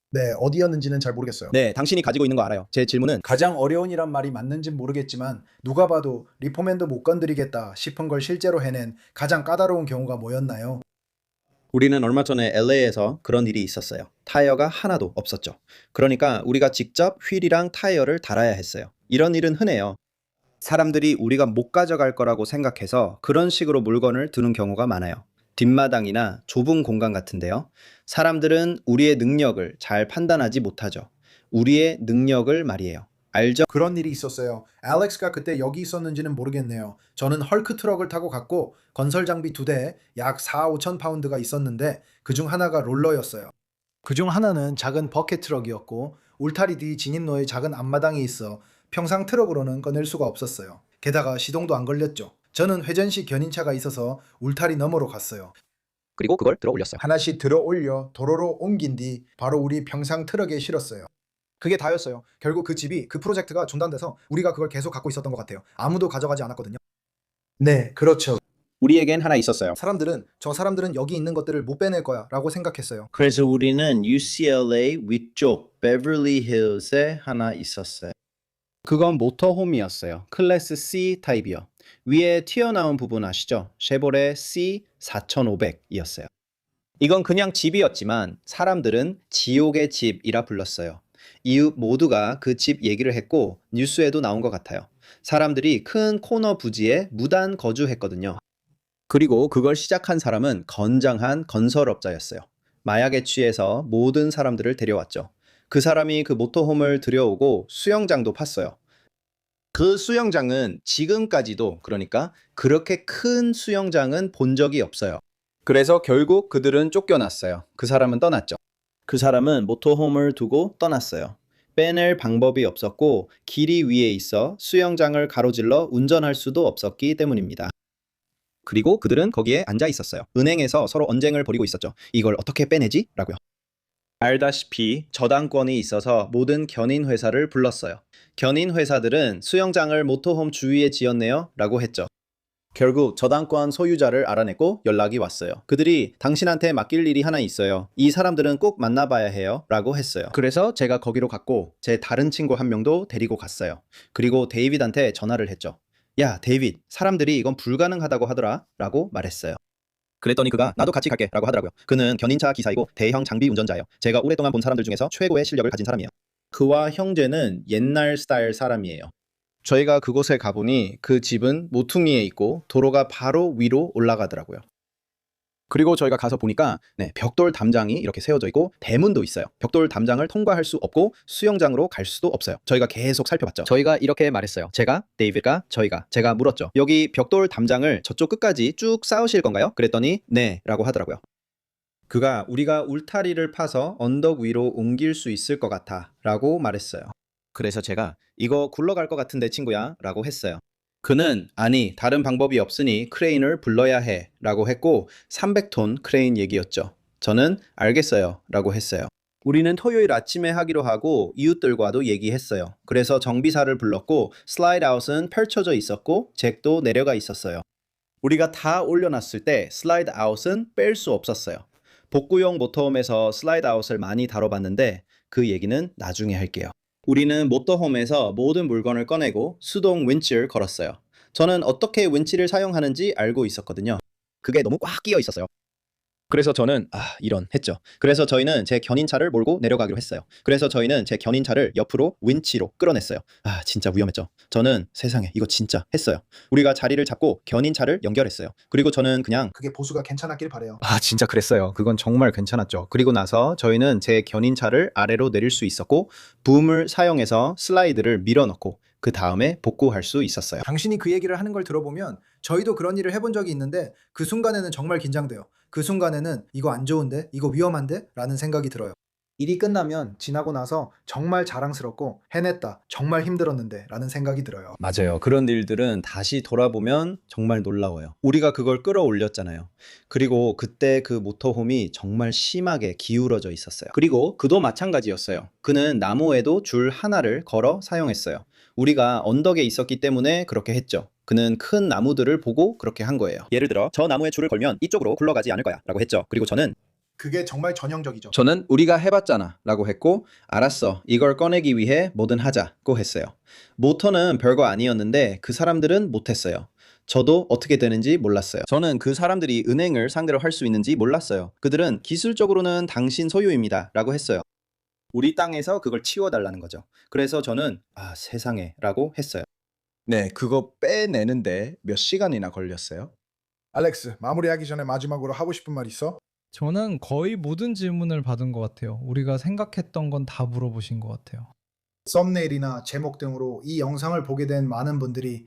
네, 어디였는지는 잘 모르겠어요. 네, 당신이 가지고 있는 거 알아요. 제 질문은 가장 어려운이란 말이 맞는지는 모르겠지만 누가 봐도 리포맨도 못 건드리겠다 싶은 걸 실제로 해낸 가장 까다로운 경우가 뭐였나요? 우리는 얼마 전에 LA에서 그런 일이 있었어요. 타이어가 하나도 없었죠. 그러니까 우리가 직접 휠이랑 타이어를 달아야 했어요. 이런 일은 흔해요. 사람들이 우리가 못 가져갈 거라고 생각해서 그런 식으로 물건을 두는 경우가 많아요. 뒷마당이나 좁은 공간 같은데요. 사람들은 우리의 능력을 잘 판단하지 못하죠. 우리의 능력을 말이에요. 알죠? 그런 일이 있었어요. 알렉스가 그때 여기 있었는지는 모르겠네요. 저는 헐크 트럭을 타고 갔고 건설 장비 2대에 약 4-5천 파운드가 있었는데 그중 하나가 롤러였어요. 그중 하나는 작은 버켓 트럭이었고 울타리 뒤 진입로에 작은 앞마당이 있어 평상 트럭으로는 꺼낼 수가 없었어요. 게다가 시동도 안 걸렸죠. 저는 회전식 견인차가 있어서 울타리 너머로 갔어요. 그리고 그걸 들어 올렸어요. 하나씩 들어 올려 도로로 옮긴 뒤 바로 우리 평상 트럭에 실었어요. 그게 다였어요. 결국 그 집이 그 프로젝트가 중단돼서 우리가 그걸 계속 갖고 있었던 것 같아요. 아무도 가져가지 않았거든요. 네, 그렇죠. 우리에겐 하나 있었어요. 저 사람들은 여기 있는 것들을 못 빼낼 거야 라고 생각했어요. 그래서 우리는 UCLA 위쪽 베버리 힐즈에 하나 있었어요. 그건 모터홈이었어요. 클래스 C 타입이요. 위에 튀어나온 부분 아시죠? 쉐보레 C4500이었어요. 이건 그냥 집이었지만 사람들은 지옥의 집이라 불렀어요. 이웃 모두가 그 집 얘기를 했고 뉴스에도 나온 것 같아요. 사람들이 큰 코너 부지에 무단 거주했거든요. 그리고 그걸 시작한 사람은 건장한 건설업자였어요. 마약에 취해서 모든 사람들을 데려왔죠. 그 사람이 그 모터홈을 들여오고 수영장도 팠어요. 그 수영장은 지금까지도 그러니까 그렇게 큰 수영장은 본 적이 없어요. 그래서 결국 그들은 쫓겨났어요. 그 사람은 떠났죠. 그 사람은 모터홈을 두고 떠났어요. 빼낼 방법이 없었고 길이 위에 있어 수영장을 가로질러 운전할 수도 없었기 때문입니다. 그리고 그들은 거기에 앉아 있었어요. 은행에서 서로 언쟁을 벌이고 있었죠. 이걸 어떻게 빼내지? 라고요. 알다시피 저당권이 있어서 모든 견인 회사를 불렀어요. 견인 회사들은 수영장을 모터홈 주위에 지었네요 라고 했죠. 결국 저당권 소유자를 알아냈고 연락이 왔어요. 그들이 당신한테 맡길 일이 하나 있어요. 이 사람들은 꼭 만나봐야 해요 라고 했어요. 그래서 제가 거기로 갔고 제 다른 친구 한 명도 데리고 갔어요. 그리고 데이빗한테 전화를 했죠. 야, 데이빗, 사람들이 이건 불가능하다고 하더라 라고 말했어요. 그랬더니 그가 나도 같이 갈게 라고 하더라고요. 그는 견인차 기사이고 대형 장비 운전자예요. 제가 오랫동안 본 사람들 중에서 최고의 실력을 가진 사람이에요. 그와 형제는 옛날 스타일 사람이에요. 저희가 그곳에 가보니 그 집은 모퉁이에 있고 도로가 바로 위로 올라가더라고요. 그리고 저희가 가서 보니까 벽돌 담장이 이렇게 세워져 있고 대문도 있어요. 벽돌 담장을 통과할 수 없고 수영장으로 갈 수도 없어요. 저희가 계속 살펴봤죠. 저희가 이렇게 말했어요. 제가 물었죠. 여기 벽돌 담장을 저쪽 끝까지 쭉 쌓으실 건가요? 그랬더니 네 라고 하더라고요. 그가 우리가 울타리를 파서 언덕 위로 옮길 수 있을 것 같아 라고 말했어요. 그래서 제가 이거 굴러갈 것 같은데 친구야 라고 했어요. 그는 아니 다른 방법이 없으니 크레인을 불러야 해 라고 했고 300톤 크레인 얘기였죠. 저는 알겠어요 라고 했어요. 우리는 토요일 아침에 하기로 하고 이웃들과도 얘기했어요. 그래서 정비사를 불렀고 슬라이드 아웃은 펼쳐져 있었고 잭도 내려가 있었어요. 우리가 다 올려놨을 때 슬라이드 아웃은 뺄 수 없었어요. 복구용 모터홈에서 슬라이드 아웃을 많이 다뤄봤는데 그 얘기는 나중에 할게요. 우리는 모터홈에서 모든 물건을 꺼내고 수동 윈치를 걸었어요. 저는 어떻게 윈치를 사용하는지 알고 있었거든요. 그게 너무 꽉 끼어 있었어요. 그래서 저는 이런 했죠. 그래서 저희는 제 견인차를 몰고 내려가기로 했어요. 그래서 저희는 제 견인차를 옆으로 윈치로 끌어냈어요. 진짜 위험했죠. 저는 세상에 이거 진짜 했어요. 우리가 자리를 잡고 견인차를 연결했어요. 그리고 저는 그냥 그게 보수가 괜찮았길 바래요. 진짜 그랬어요. 그건 정말 괜찮았죠. 그리고 나서 저희는 제 견인차를 아래로 내릴 수 있었고 붐을 사용해서 슬라이드를 밀어넣고 그 다음에 복구할 수 있었어요. 당신이 그 얘기를 하는 걸 들어보면 저희도 그런 일을 해본 적이 있는데 그 순간에는 정말 긴장돼요. 그 순간에는 이거 안 좋은데? 이거 위험한데? 라는 생각이 들어요. 일이 끝나면 지나고 나서 정말 자랑스럽고 해냈다. 정말 힘들었는데 라는 생각이 들어요. 맞아요. 그런 일들은 다시 돌아보면 정말 놀라워요. 우리가 그걸 끌어올렸잖아요. 그리고 그때 그 모터홈이 정말 심하게 기울어져 있었어요. 그리고 그도 마찬가지였어요. 그는 나무에도 줄 하나를 걸어 사용했어요. 우리가 언덕에 있었기 때문에 그렇게 했죠. 그는 큰 나무들을 보고 그렇게 한 거예요. 예를 들어 저 나무에 줄을 걸면 이쪽으로 굴러가지 않을 거야 라고 했죠. 그리고 저는 그게 정말 전형적이죠. 저는 우리가 해봤잖아 라고 했고 알았어 이걸 꺼내기 위해 뭐든 하자고 했어요. 모터는 별거 아니었는데 그 사람들은 못했어요. 저도 어떻게 되는지 몰랐어요. 저는 그 사람들이 은행을 상대로 할 수 있는지 몰랐어요. 그들은 기술적으로는 당신 소유입니다 라고 했어요. 우리 땅에서 그걸 치워달라는 거죠. 그래서 저는 세상에 라고 했어요. 네, 그거 빼내는데 몇 시간이나 걸렸어요? 알렉스, 마무리하기 전에 마지막으로 하고 싶은 말 있어? 저는 거의 모든 질문을 받은 것 같아요. 우리가 생각했던 건 다 물어보신 것 같아요. 썸네일이나 제목 등으로 이 영상을 보게 된 많은 분들이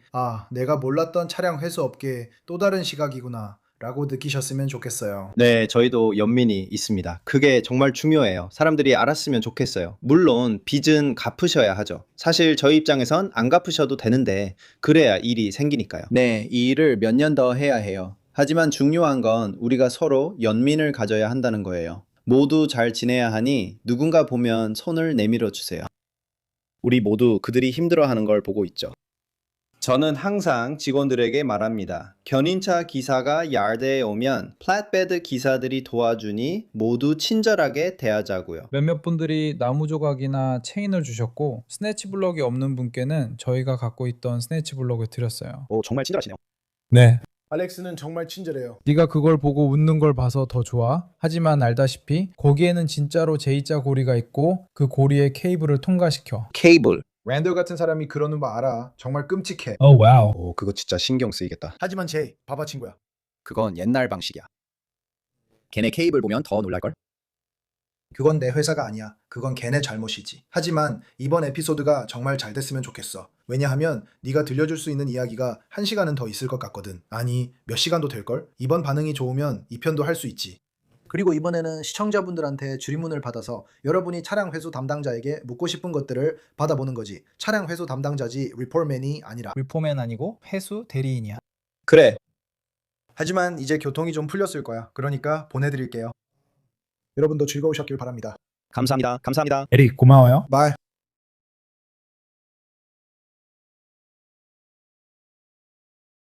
내가 몰랐던 차량 회수 업계의 또 다른 시각이구나 라고 느끼셨으면 좋겠어요. 네, 저희도 연민이 있습니다. 그게 정말 중요해요. 사람들이 알았으면 좋겠어요. 물론 빚은 갚으셔야 하죠. 사실 저희 입장에선 안 갚으셔도 되는데 그래야 일이 생기니까요. 네, 이 일을 몇 년 더 해야 해요. 하지만 중요한 건 우리가 서로 연민을 가져야 한다는 거예요. 모두 잘 지내야 하니 누군가 보면 손을 내밀어 주세요. 우리 모두 그들이 힘들어하는 걸 보고 있죠. 저는 항상 직원들에게 말합니다. 견인차 기사가 야드에 오면 플랫베드 기사들이 도와주니 모두 친절하게 대하자고요. 몇몇 분들이 나무 조각이나 체인을 주셨고 스네치 블럭이 없는 분께는 저희가 갖고 있던 스네치 블럭을 드렸어요. 정말 친절하시네요. 네. 알렉스는 정말 친절해요. 네가 그걸 보고 웃는 걸 봐서 더 좋아. 하지만 알다시피 거기에는 진짜로 J자 고리가 있고 그 고리에 케이블을 통과시켜. 케이블. 랜더 같은 사람이 그러는 거 알아. 정말 끔찍해. 와우. 그거 진짜 신경 쓰이겠다. 하지만 제이, 봐봐 친구야. 그건 옛날 방식이야. 걔네 케이블 보면 더 놀랄걸? 그건 내 회사가 아니야. 그건 걔네 잘못이지. 하지만 이번 에피소드가 정말 잘 됐으면 좋겠어. 왜냐하면 네가 들려줄 수 있는 이야기가 1시간은 더 있을 것 같거든. 아니, 몇 시간도 될걸? 이번 반응이 좋으면 2편도 할 수 있지. 그리고 이번에는 시청자분들한테 질문을 받아서 여러분이 차량 회수 담당자에게 묻고 싶은 것들을 받아보는 거지. 차량 회수 담당자지 리포맨이 아니라. 리포맨 아니고 회수 대리인이야. 그래. 하지만 이제 교통이 좀 풀렸을 거야. 그러니까 보내드릴게요. 여러분도 즐거우셨길 바랍니다. 감사합니다. 감사합니다. 에릭 고마워요. 바이.